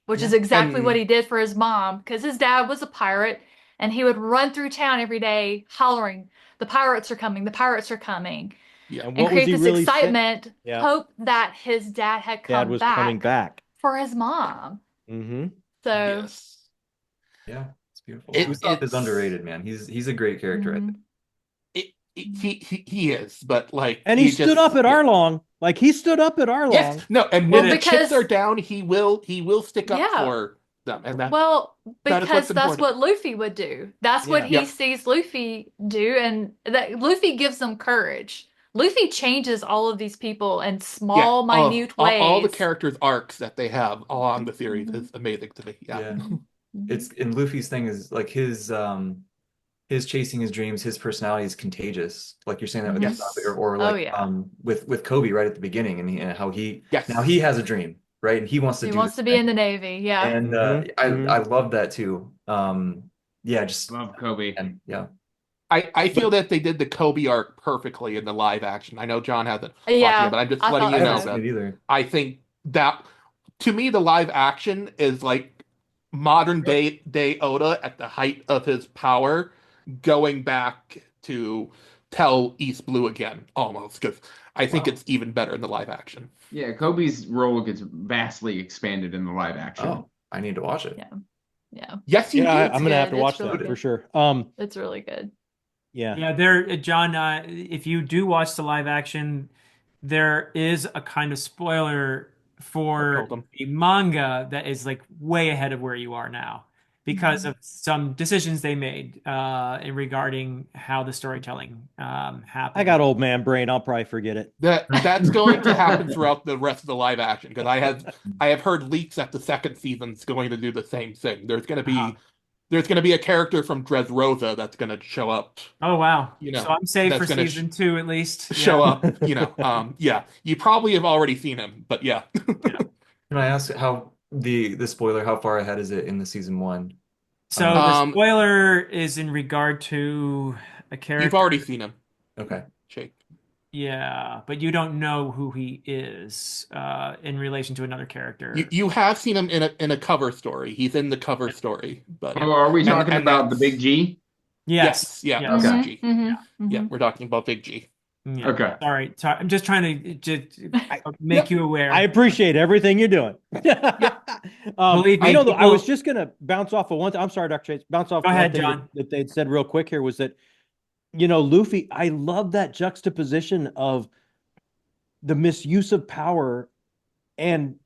which is Yeah. exactly what And he did for his mom, because his dad was a pirate, and he would run through town every day hollering, "The pirates are coming! The pirates are coming!" yeah, And and what was create he this really saying? excitement, Yeah, hope that his dad had Dad come was coming back back. for his mom. Hmm. So, yes, Yeah, it's beautiful. yeah. Usopp is it's underrated, man. He's a great character, I think. Mhm. he is, but like And he he stood up just at yeah. Arlong. Like he stood up at Yes, Arlong. no, and Did when Well, the it? chips are because down, he will stick up yeah, for them, and well, that is because what's that's important. what Luffy would do. That's what Yeah. he Yep. sees Luffy do, and that Luffy gives them courage. Luffy changes all of these people in Yeah, small, minute all the ways. characters' arcs that they have along the series Mhm. is amazing to me. Yeah. Yeah. Mhm. It's Mhm. and Luffy's thing is like his chasing his dreams, his personality is contagious. Like you're saying that with Mhm. Usopp, Yes. or Oh like yeah. with Kobe right at the beginning, and how he now he Yes. has a dream, right? And he wants to He do the wants to be in thing. the Navy. Yeah. And Hmm. I love that too. Yeah, just Love Kobe. and yeah. I feel But that they did the Kobe arc perfectly in the live action. I know John hasn't watched it yet, Yeah, but I'm just I letting thought I you haven't know so. seen that it either. I think that to me the live action is like modern day Oda at the height of his power, going back to tell East Blue again almost because I think Wow. it's even better in the live action. Yeah, Kobe's role gets vastly expanded in the live action. Oh, I need to watch it. Yeah. Yeah. Yes, you yeah, do. It's I'm gonna have good. to It's watch really that for good. sure. It's really good. Yeah. Yeah, there, John. If you do watch the live action, there is a kind of spoiler I for told him. the manga that is like way ahead of where you are now. because of some decisions they made in regarding how the storytelling I happened. got old man brain. I'll probably forget it. That's going to happen throughout the rest of the live action because I have heard leaks that the second season's going to do the same thing. Uh-huh. There's going to be a character from Dressrosa that's going to show up, Oh wow! you So know, I'm safe for that's going to season two at least. show Yeah, up, yeah. You probably have already seen him, but yeah. yeah. Can I ask how the spoiler, how far ahead is it in the season one? So the Um, spoiler is in regard to a you've character. already seen him, Okay. Jake. Yeah, but you don't know who he is in relation to another You character. you have seen him in a cover story. He's in the cover Yeah, story, but yeah. Oh, are we talking and about the Big that's G? Yes, yes, yeah, yes. Okay. Big G. Mm-hmm. Yeah, Mm-hmm. we're talking about Big G. Yeah. Okay. Sorry. I'm just trying to just I, make Yep. you I aware. appreciate everything you're doing. Believe me, I was people. just gonna bounce off of one. I'm sorry, Dr. Chase. Bounce off Go one ahead, thing John. that they'd said real quick here was that Luffy. I love that juxtaposition of the misuse of power and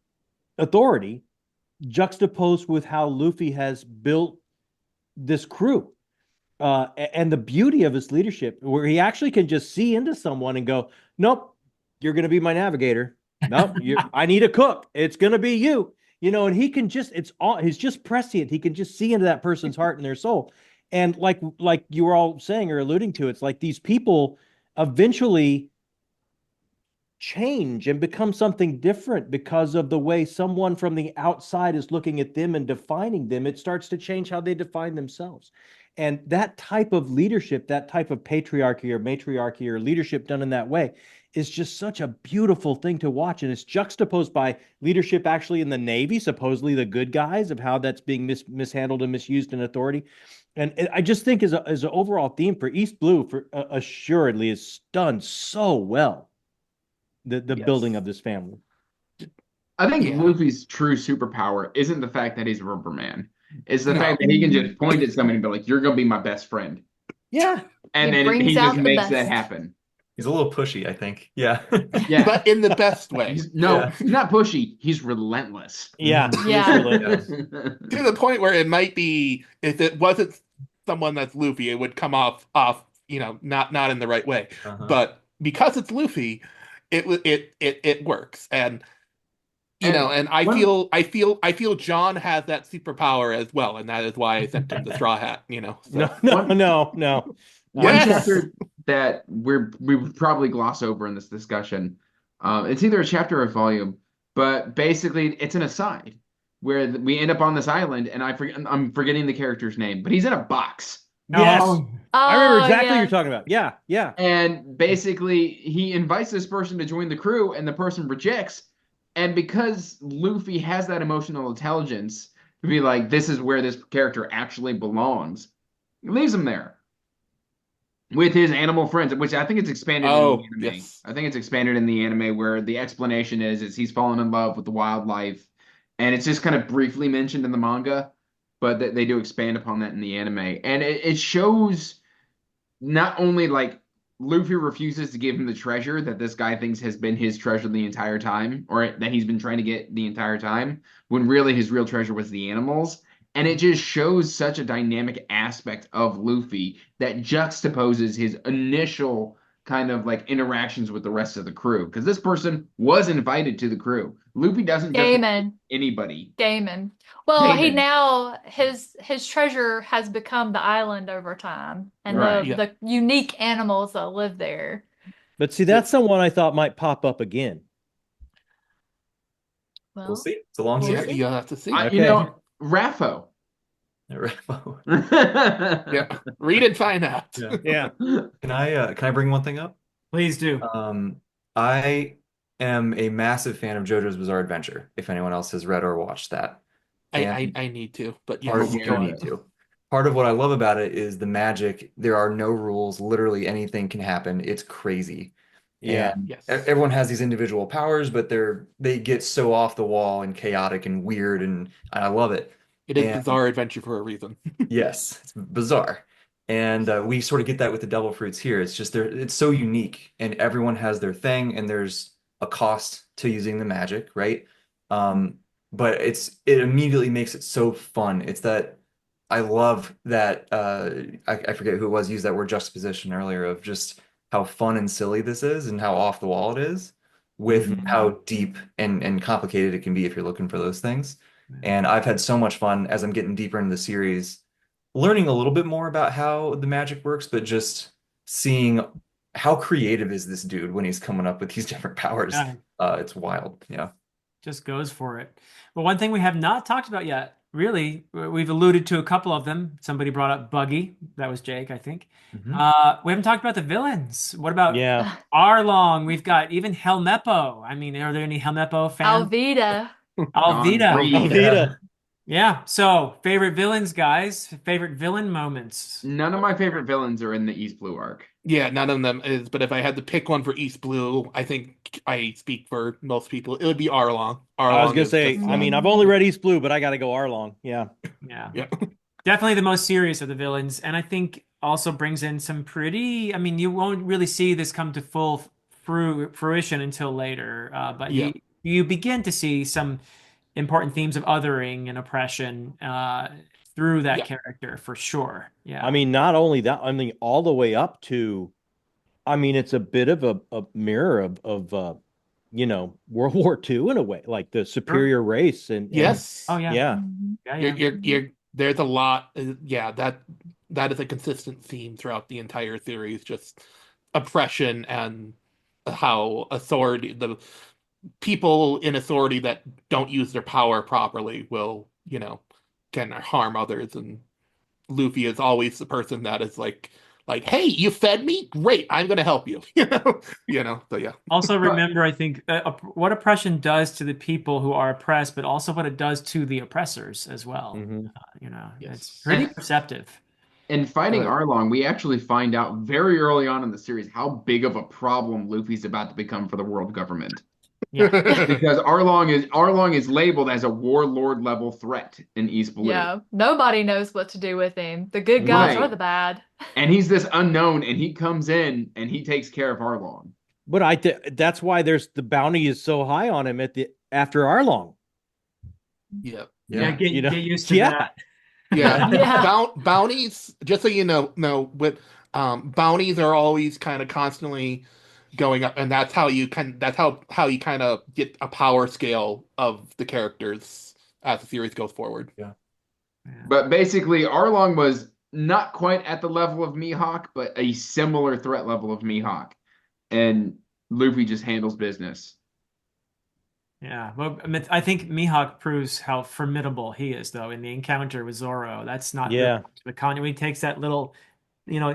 authority juxtaposed with how Luffy has built this crew. And the beauty of his leadership, where he actually can just see into someone and go, "Nope, you're going to be my navigator. Nope, I need a cook. It's going to be you." And he can he's just prescient. He can just see into that person's heart and their soul. And like you were all saying or alluding to, it's like these people eventually change and become something different because of the way someone from the outside is looking at them and defining them. It starts to change how they define themselves. And that type of leadership, that type of patriarchy or matriarchy or leadership done in that way is just such a beautiful thing to watch. And it's juxtaposed by leadership actually in the Navy, supposedly the good guys, of how that's being mishandled and misused in authority. And I just think as an overall theme for East Blue, for assuredly is done so well. The building Yes. of this family. I think Yeah. Luffy's true superpower isn't the fact that he's a rubber man. It's the No. fact that he can just point at somebody and be like, "You're gonna be my best friend," Yeah. and He then brings he just out the makes that best. happen. He's a little pushy, I think. Yeah. Yeah, But in the best way. no, Yeah. he's not pushy. He's relentless. Yeah. Mhm. Yeah. He is relentless. To the point where it might be, if it wasn't someone that's Luffy, it would come off, not in the right way. Uh-huh. But because it's Luffy, it works. And And I one- feel John has that superpower as well, and that is why I sent him the Straw Hat, No, so. no. One Yes. chapter that we would probably gloss over in this discussion. It's either a chapter or a volume, but basically it's an aside where we end up on this island, and I'm forgetting the character's name, but he's in a box. Yes. Oh, I remember Oh, exactly what yeah. you're talking about. Yeah, yeah. And basically, he invites this person to join the crew, and the person rejects. And because Luffy has that emotional intelligence to be like, this is where this character actually belongs, he leaves him there with his animal friends, which I think it's expanded in the Oh, anime. yes. I think it's expanded in the anime where the explanation is he's fallen in love with the wildlife, and it's just kind of briefly mentioned in the manga, but they do expand upon that in the anime, and it shows not only like Luffy refuses to give him the treasure that this guy thinks has been his treasure the entire time, or that he's been trying to get the entire time, when really his real treasure was the animals. And it just shows such a dynamic aspect of Luffy that juxtaposes his initial kind of like interactions with the rest of the crew. Because this person was invited to the crew. Luffy doesn't just Damon. anybody. Damon. Well, he Damon. now his treasure has become the island over time and Right. the unique animals that live there. But see, that's someone I thought might pop up again. We'll Well, see. It's a long we'll Yeah, series. see. you'll have to see. Okay. Raffo. Yeah, read and find out. Yeah. Yeah. Can I bring one thing up? please do. I am a massive fan of JoJo's Bizarre Adventure, if anyone else has read or watched that. I need to, but Part yes, of, go you on. need to. Part of what I love about it is the magic. There are no rules. Literally anything can happen. It's crazy. Yeah. And Yes. everyone has these individual powers, but they get so off the wall and chaotic and weird, and I love it. It is And Bizarre Adventure for a reason. yes, it's bizarre. And we sort of get that with the devil fruits here. It's just it's so unique, and everyone has their thing, and there's a cost to using the magic, right? But it immediately makes it so fun. It's that I love that I forget who it was used that word juxtaposition earlier of just how fun and silly this is and how off the wall it is with Mhm. how deep and complicated it can be if you're looking for those things. And I've had so much fun as I'm getting deeper into the series, learning a little bit more about how the magic works, but just seeing how creative is this dude when he's coming up with these different powers. Yeah, It's wild. Yeah. just goes for it. But one thing we have not talked about yet, really, we've alluded to a couple of them. Somebody brought up Buggy. That was Jake, I think. Mhm. We haven't talked about the villains. What about Yeah. Arlong? We've got even Helmeppo. I mean, are there any Helmeppo fans? Alvida. Gone Alvida. free. Alvida. Yeah. So, favorite villains, guys. Favorite villain moments. None of my favorite villains are in the East Blue arc. Yeah, none of them is, but if I had to pick one for East Blue, I think I speak for most people. It would be Arlong. I was Arlong gonna is say, just I mean, I've only read East Blue, but I gotta go Arlong. Yeah. Yeah. yeah. Definitely the most serious of the villains, and I think also brings in some pretty. I mean, you won't really see this come to full fruition until later, but Yeah. you begin to see some important themes of othering and oppression through that Yeah. character for sure. Yeah. I mean, not only that, I mean, all the way up to, I mean, it's a bit of a mirror of World War II in a way, like the superior race and Oh Yes. yeah. yeah. Mhm. Yeah, You're, yeah. you're, there's a lot. Yeah, that is a consistent theme throughout the entire series, just oppression and how authority, the people in authority that don't use their power properly will, can harm others. And Luffy is always the person that is like, hey, you fed me? Great, I'm gonna help you. So yeah. Also But remember, I think what oppression does to the people who are oppressed, but also what it does to the oppressors as well. Mhm. It's Yes. pretty and perceptive. in fighting Uh, Arlong, we actually find out very early on in the series how big of a problem Luffy's about to become for the world government. Yeah. Because Arlong is labeled as a warlord level threat in East Blue. Yeah, nobody knows what to do with him. The good guys or Right. the bad. And he's this unknown, and he comes in and he takes care of Arlong. But that's why there's the bounty is so high on him at the after Arlong. Yeah. Yeah, yeah. get used to Yeah. that. Yeah. Yeah. Bounties, just so you know, no, but bounties are always kind of constantly going up, and that's how you kind of get a power scale of the characters as the series goes forward. Yeah. Yeah. But basically, Arlong was not quite at the level of Mihawk, but a similar threat level of Mihawk. And Luffy just handles business. Yeah, well, I think Mihawk proves how formidable he is, though, in the encounter with Zoro. That's not really Yeah. the con. When he takes that little,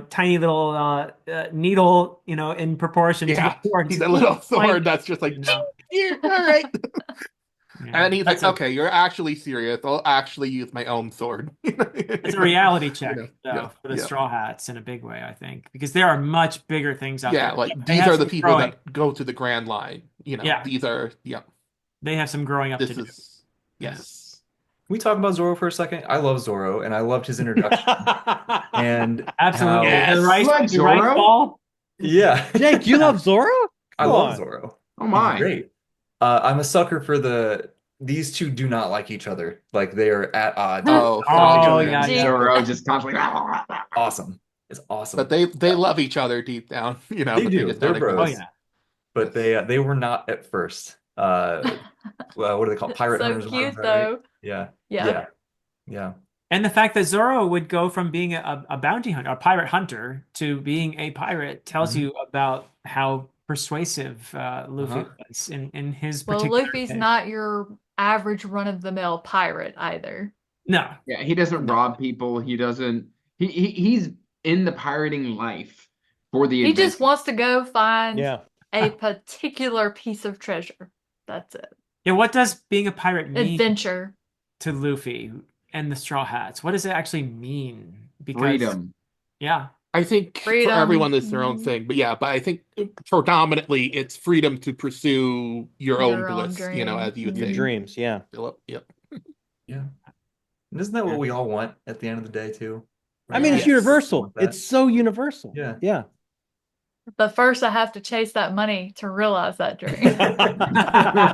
tiny little needle, in proportion to the Yeah, sword. he's a little sword that's just You like, know? here, all right. Yeah, And he's like, okay, you're actually serious. I'll actually use my own sword. it's a reality check, Yeah, though, for the yeah. Straw Hats in a big way, I think, because there are much bigger things out Yeah, there. like They these have are the some people growing. that go to the Grand Line. Yeah, These are, yeah, they have some growing up to this do. is, Yeah. yes. Can we talk about Zoro for a second? I love Zoro, and I loved his introduction and Absolutely. how, You Yes. like The rice Zoro? ball. yeah, Jake, you love Zoro? I Come love on. Zoro. Oh He's my. great. I'm a sucker for these two do not like each other. Like they are at odds with Oh, each Oh, other. yeah, And yeah. Zoro just constantly. awesome. It's but awesome. they love each other deep down, They but they do. just They're don't Oh, bros, acknowledge. yeah. but they were not at first. Well, what are they called? Pirate So hunters of cute, right? though. Yeah. Yeah. Yeah. Yeah. And the fact that Zoro would go from being a bounty hunter, a pirate hunter, to being a pirate tells Mhm. you about how persuasive Luffy Uh-huh. was in his Well, particular Luffy's case. not your average run-of-the-mill pirate either. No, Yeah, he doesn't no. rob people. He doesn't. He's in the pirating life for the He just adventure. wants to go find Yeah. a particular piece of treasure. That's it. Yeah, what does being a pirate mean Adventure. to Luffy and the Straw Hats? What does it actually mean? Because, Freedom. yeah, I think for Freedom. everyone it's their own thing, but I think predominantly it's freedom to pursue your own Your own bliss, dream. as you would Your say, Mhm. dreams, yeah. Philip. Yep. Yeah. And isn't that Yeah. what we all want at the end of the day too? I mean, Right? it's Yes. universal. Want that. It's so universal. Yeah. Yeah. But first, I have to chase that money to realize that dream. I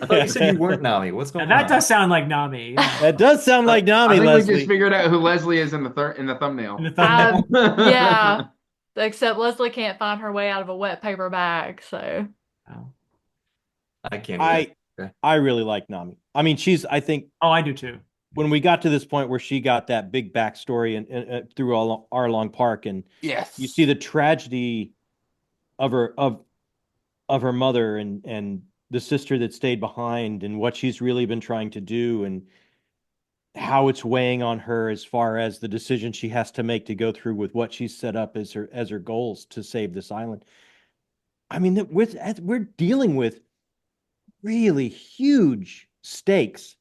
thought you said you weren't Nami. What's Now, going that on? does sound like Nami. Yeah. That does sound like I Nami, think we just Lezlie. figured out who Lezlie is in the In thumbnail. the thumbnail. Yeah. Except Lezlie can't find her way out of a wet paper bag, so. Oh. I can't either. Okay. I really like Nami. I mean, I think Oh, I do too. when we got to this point where she got that big backstory and through Arlong Park, and Yes. you see the tragedy of her mother and the sister that stayed behind and what she's really been trying to do and how it's weighing on her as far as the decision she has to make to go through with what she's set up as her goals to save this island. I mean, we're dealing with really huge stakes,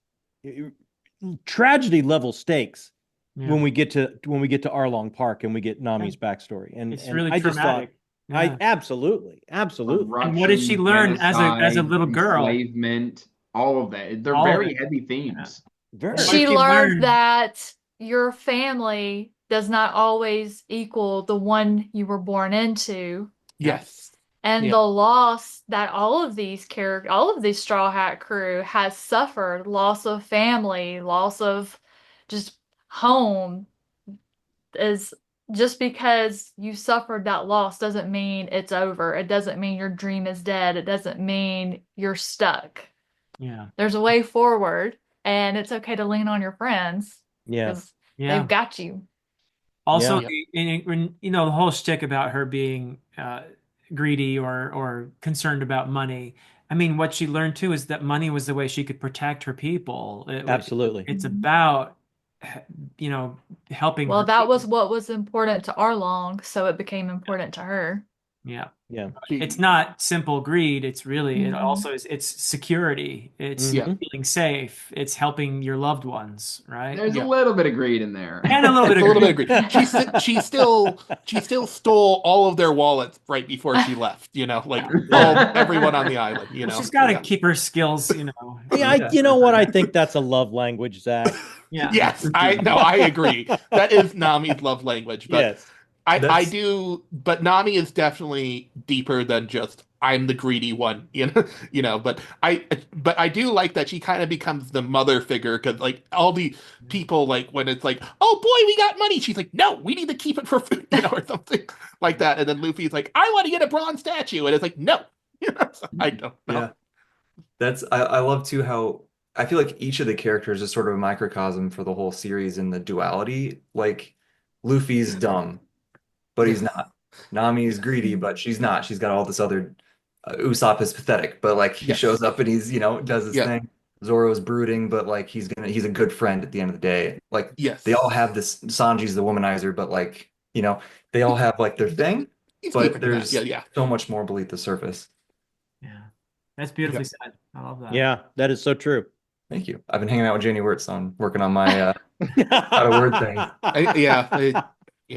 tragedy level stakes Yeah. when we get to Arlong Park and we get Nami's backstory. And It's and really I just thought, traumatic. Yeah. absolutely. And what did she learn as a Genocide, little girl? enslavement, all of that. They're All of very it. heavy themes. Very. What She did she learned learn? that your family does not always equal the one you were born into. Yes. And Yeah. the loss that all of these Straw Hat crew has suffered, loss of family, loss of just home, is just because you suffered that loss doesn't mean it's over. It doesn't mean your dream is dead. It doesn't mean you're stuck. Yeah. There's a way forward, and it's okay to lean on your friends Yeah. because Yeah. they've got you. Also, Yeah. the whole shtick about her being greedy or concerned about money. I mean, what she learned too is that money was the way she could protect her people. Absolutely. It's about, helping Well, her that was people. what was important to Arlong, so it became important to her. Yeah. Yeah. It's not simple greed. It's really, it Mhm. also is, it's security. It's Mhm. feeling safe. It's helping your loved ones, right? There's Yeah. a little bit of greed in there. And a little bit It's of a little greed. bit of greed. She still stole all of their wallets right before she left. Everyone on the island. Well, she's got to Yeah. keep her skills, Yeah, you know what? I think that's a love language, Zach. Yeah. Yes, I agree. That is Nami's love language, but Yes. I That's- do, but Nami is definitely deeper than just I'm the greedy one, but I do like that she kind of becomes the mother figure because like all the people like when it's like, oh boy, we got money, she's like, no, we need to keep it for food, or something like that, and then Luffy's like, I want to get a bronze statue, and it's like, no, so I don't know. Yeah. I love too how I feel like each of the characters is sort of a microcosm for the whole series in the duality. Like Luffy's dumb, but he's not. Nami's greedy, but she's not. She's got all this other Usopp is pathetic, but like he Yes. shows up and he's, does his Yeah. thing. Zoro's brooding, but like he's a good friend at the end of the day. Like Yes, they all have this Sanji's the womanizer, but like, they all have like their thing, He's but deeper than that. there's Yeah. so much more beneath the surface. Yeah. That's beautifully said. I love that. Yeah, that is so true. Thank you. I've been hanging out with Janie Wirtz on working on my how to word thing.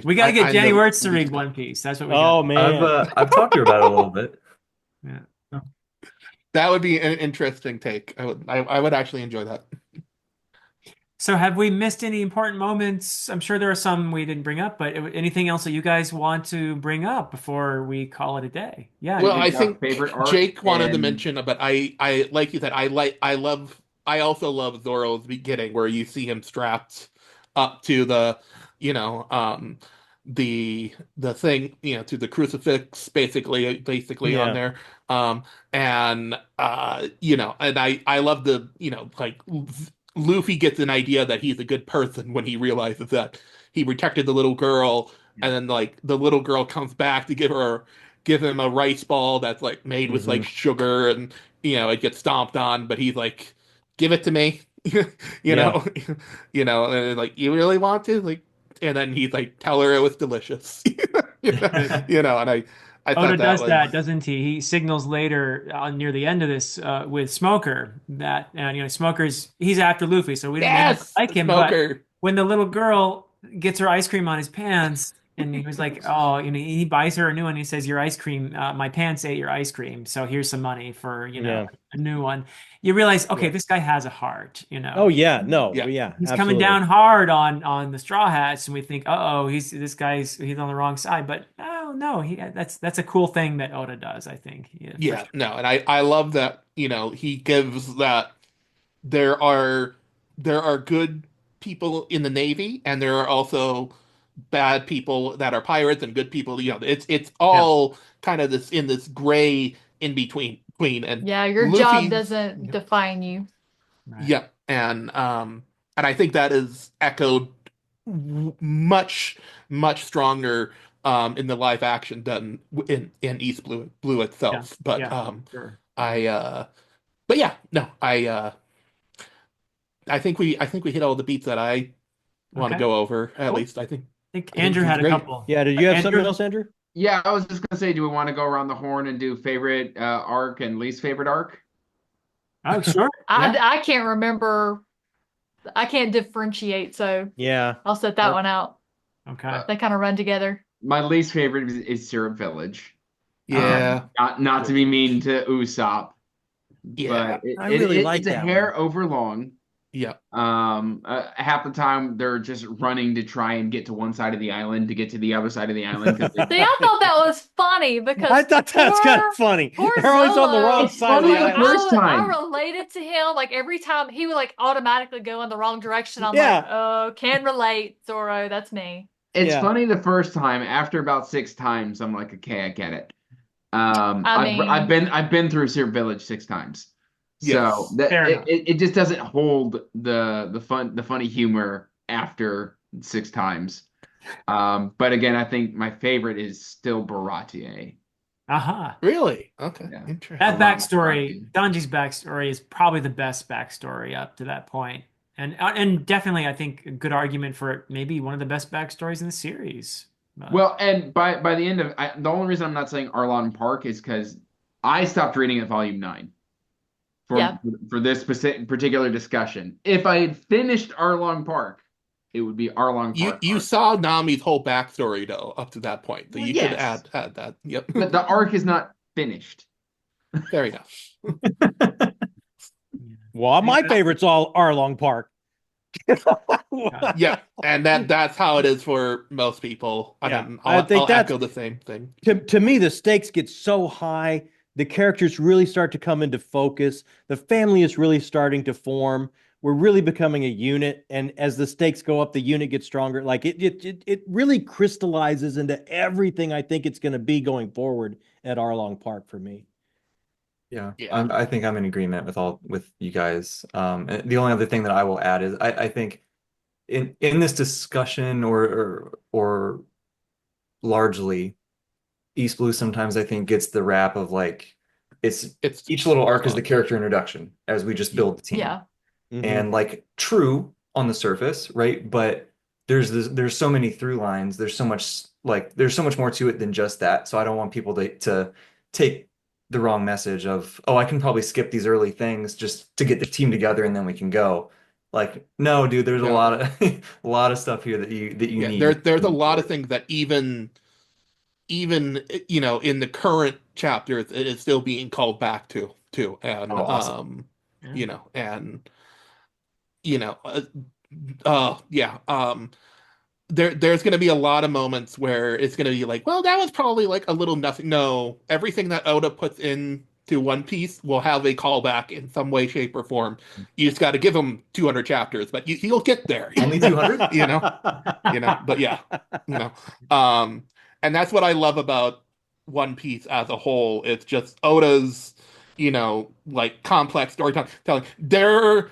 We got to get I Jenny know- Wirtz to read One Piece. That's what we Oh got. man. I've talked to her about it a little bit. Yeah. That would be an interesting take. I would actually enjoy that. So have we missed any important moments? I'm sure there are some we didn't bring up, but anything else that you guys want to bring up before we call it a day? Yeah. Well, I Our think favorite arc Jake wanted to and- mention, but I like you said, I also love Zoro's beginning where you see him strapped up to the, the thing, to the crucifix, basically Yeah. on there. And I love the, like Luffy gets an idea that he's a good person when he realizes that he protected the little girl, and then like the little girl comes back to give him a rice ball that's like made with like sugar, and it gets stomped on, but he's like, give it to me. know, and like, you really want to, like, and then he's like, tell her it was delicious. And I Oda thought that does was that, doesn't he? He signals later near the end of this with Smoker that, he's after Luffy, so we don't yes, like him. But Smoker. when the little girl gets her ice cream on his pants, and he was like, oh, he buys her a new one. He says, your ice cream, my pants ate your ice cream, so here's some money for, Yeah. a new one. You realize, okay, Yeah. this guy has a heart, Oh yeah, no, Yeah. yeah. He's absolutely. coming down hard on the Straw Hats, and we think, he's on the wrong side. But no, well, no, that's a cool thing that Oda does, I think. Yeah, for Yeah, sure. no, and I love that, he gives that there are there are good people in the Navy, and there are also bad people that are pirates and good people. It's Yeah, all kind of this in this gray in between. And Yeah, your job Luffy's doesn't define you. right. yeah, and I think that is echoed much much stronger in the live action than in East Blue Yeah, itself. But yeah, sure. I but yeah, no, I think we hit all the beats that I want to Okay, go over. At cool. least I think I think Andrew this is had a great. couple. Yeah, did you have something Andrew? else, Andrew? Yeah, I was just gonna say, do we want to go around the horn and do favorite arc and least favorite arc? Oh, sure. I Yeah. I can't remember. I can't differentiate, so Yeah. I'll set that one out. Okay. Uh, They kind of run together. my least favorite is Syrup Village. Okay. Yeah, Not to be mean to Usopp, yeah, but I really like it's a that one. hair over long. yeah. Half the time they're just running to try and get to one side of the island to get to the other side of the island because they See, I thought that was funny I because thought that was kind of funny. poor They're always on the wrong Zolo, it's side of funny the like the island. first I time. related to him. Like every time he would like automatically go in the wrong direction. I'm like, Yeah. oh, can relate, Zoro. That's me. It's Yeah. funny the first time. After about six times, I'm like, okay, I get it. I mean, I've been through Syrup Village six times, so Yes. that Fair enough. it just doesn't hold the funny humor after six times. But again, I think my favorite is still Baratier. Aha. Really? Okay. Yeah, I That Interesting. love backstory, Baratier. Donji's backstory, is probably the best backstory up to that point, and definitely I think a good argument for it, maybe one of the best backstories in the series. Well, and by the end of the only reason I'm not saying Arlon Park is because I stopped reading at volume nine for yeah. for this specific particular discussion. If I had finished Arlong Park, it would be Arlong You Park you arc. saw Nami's whole backstory though up to that point, so Well, you could yes, add that. Yep. but the arc is not finished. Fair enough. Well, my Yeah. favorite's all Arlong Park. Yeah, and that's how it is for most people. Yeah, And I think I'll that's echo the same thing. to me, the stakes get so high. The characters really start to come into focus. The family is really starting to form. We're really becoming a unit. And as the stakes go up, the unit gets stronger. Like it really crystallizes into everything I think it's going to be going forward at Arlong Park for me. Yeah, Yeah. I think I'm in agreement with you guys. And the only other thing that I will add is I think in this discussion or largely East Blue sometimes I think gets the rap of like it's It's each little arc is the fun. character introduction as we just build the team. Yeah. Mhm. And like true on the surface, right? But there's so many through lines. There's so much more to it than just that. So I don't want people to take the wrong message of, oh, I can probably skip these early things just to get the team together and then we can go. Like, no, dude, there's a No. lot of a lot of stuff here that you Yeah, need there's to a move lot of forward. things that even in the current chapters it is still being called back to. And Oh, awesome. Yeah. and you know uh, yeah, there's going to be a lot of moments where it's going to be like, well, that was probably like a little nothing. No, everything that Oda puts into One Piece will have a callback in some way, shape, or form. You just got to give him 200 chapters, but he'll get there. Only 200? But yeah, you know, um, and that's what I love about One Piece as a whole. It's just Oda's, like complex storytelling. There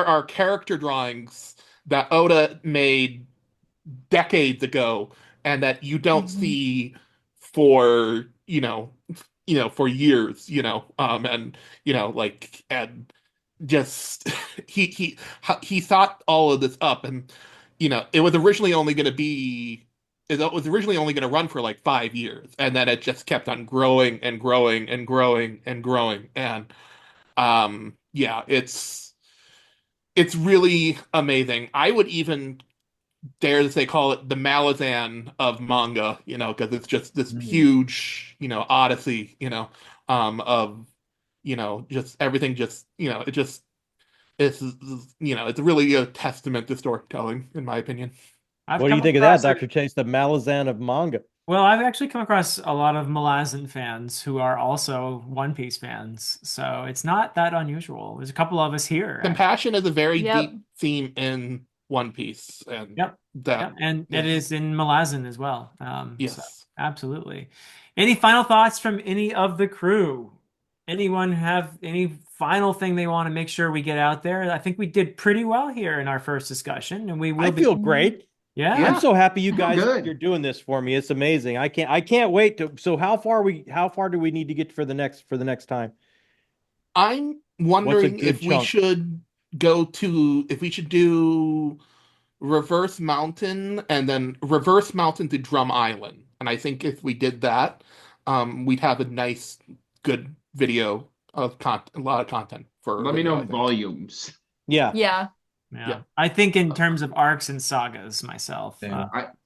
are character drawings that Oda made decades ago and that you don't Hmm. see for for years, and like, and just he thought all of this up. And it was originally only going to be it was originally only going to run for like 5 years, and then it just kept on growing and growing and growing and growing. And yeah, it's really amazing. I would even dare to say call it the Malazan of manga, because it's just this Mm. huge, odyssey, of, just everything just, it just it's really a testament to storytelling, in my opinion. I've What do come you think of that, across it. Dr. Chase? The Malazan of manga. Well, I've actually come across a lot of Malazan fans who are also One Piece fans, so it's not that unusual. There's a couple of us here, actually. Compassion is a very Yep. deep theme in One Piece, and Yep. that Yep. And it is- is in Malazan as well. So yes. absolutely. Any final thoughts from any of the crew? Anyone have any final thing they want to make sure we get out there? I think we did pretty well here in our first discussion, and we will I be. feel great. Yeah. I'm so happy you Oh, guys good. you're doing this for me. It's amazing. I can't wait to. So how far do we need to get for the next time? I'm wondering good if we chunk? should do Reverse Mountain and then Reverse Mountain to Drum Island. And I think if we did that, we'd have a nice, good video of a lot of content for. Let me video, know I think. volumes. Yeah. Yeah. Yeah. I think in terms of arcs and sagas myself. Yeah.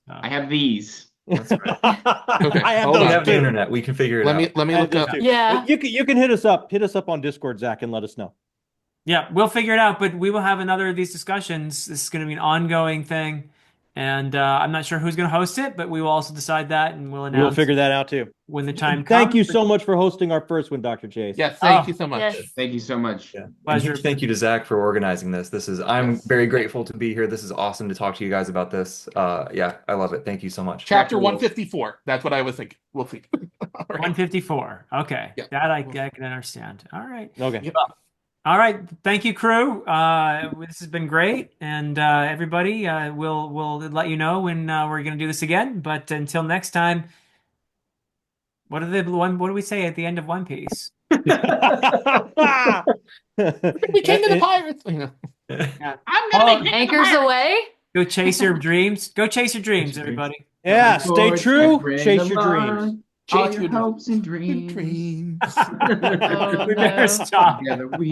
I have these. That's right. Okay, I have hold We those on. have the too. internet. We can figure it Let out. me I have look those up. too. Yeah. But you can hit us up on Discord, Zach, and let us know. Yeah, we'll figure it out, but we will have another of these discussions. This is going to be an ongoing thing, and I'm not sure who's going to host it, but we will also decide that, and we'll We'll announce figure that out too. when the time comes. Thank you so much for hosting our first one, Dr. Chase. Yes, thank Oh, you so much. Yes. Thank you so much. Yeah. And Pleasure. huge thank you to Zach for organizing this. I'm Yes. very grateful to be here. This is awesome to talk to you guys about this. Yeah, I love it. Thank you so much. Chapter Rules. 154. That's what I was thinking. We'll see. All right. 154. Okay, Yeah. that I can understand. All right. Okay. Yep. All right. Thank you, crew. This has been great, and everybody, we'll let you know when we're going to do this again. But until next time, what do we say at the end of One Piece? We came to the pirates. I'm gonna make Anchors away. Go chase your dreams. Go chase your dreams, Chase your everybody. Yeah, stay Forge true, and chase your bring dreams. along all Chase your your hopes and dreams. dreams. Oh, We better no. stop. Together we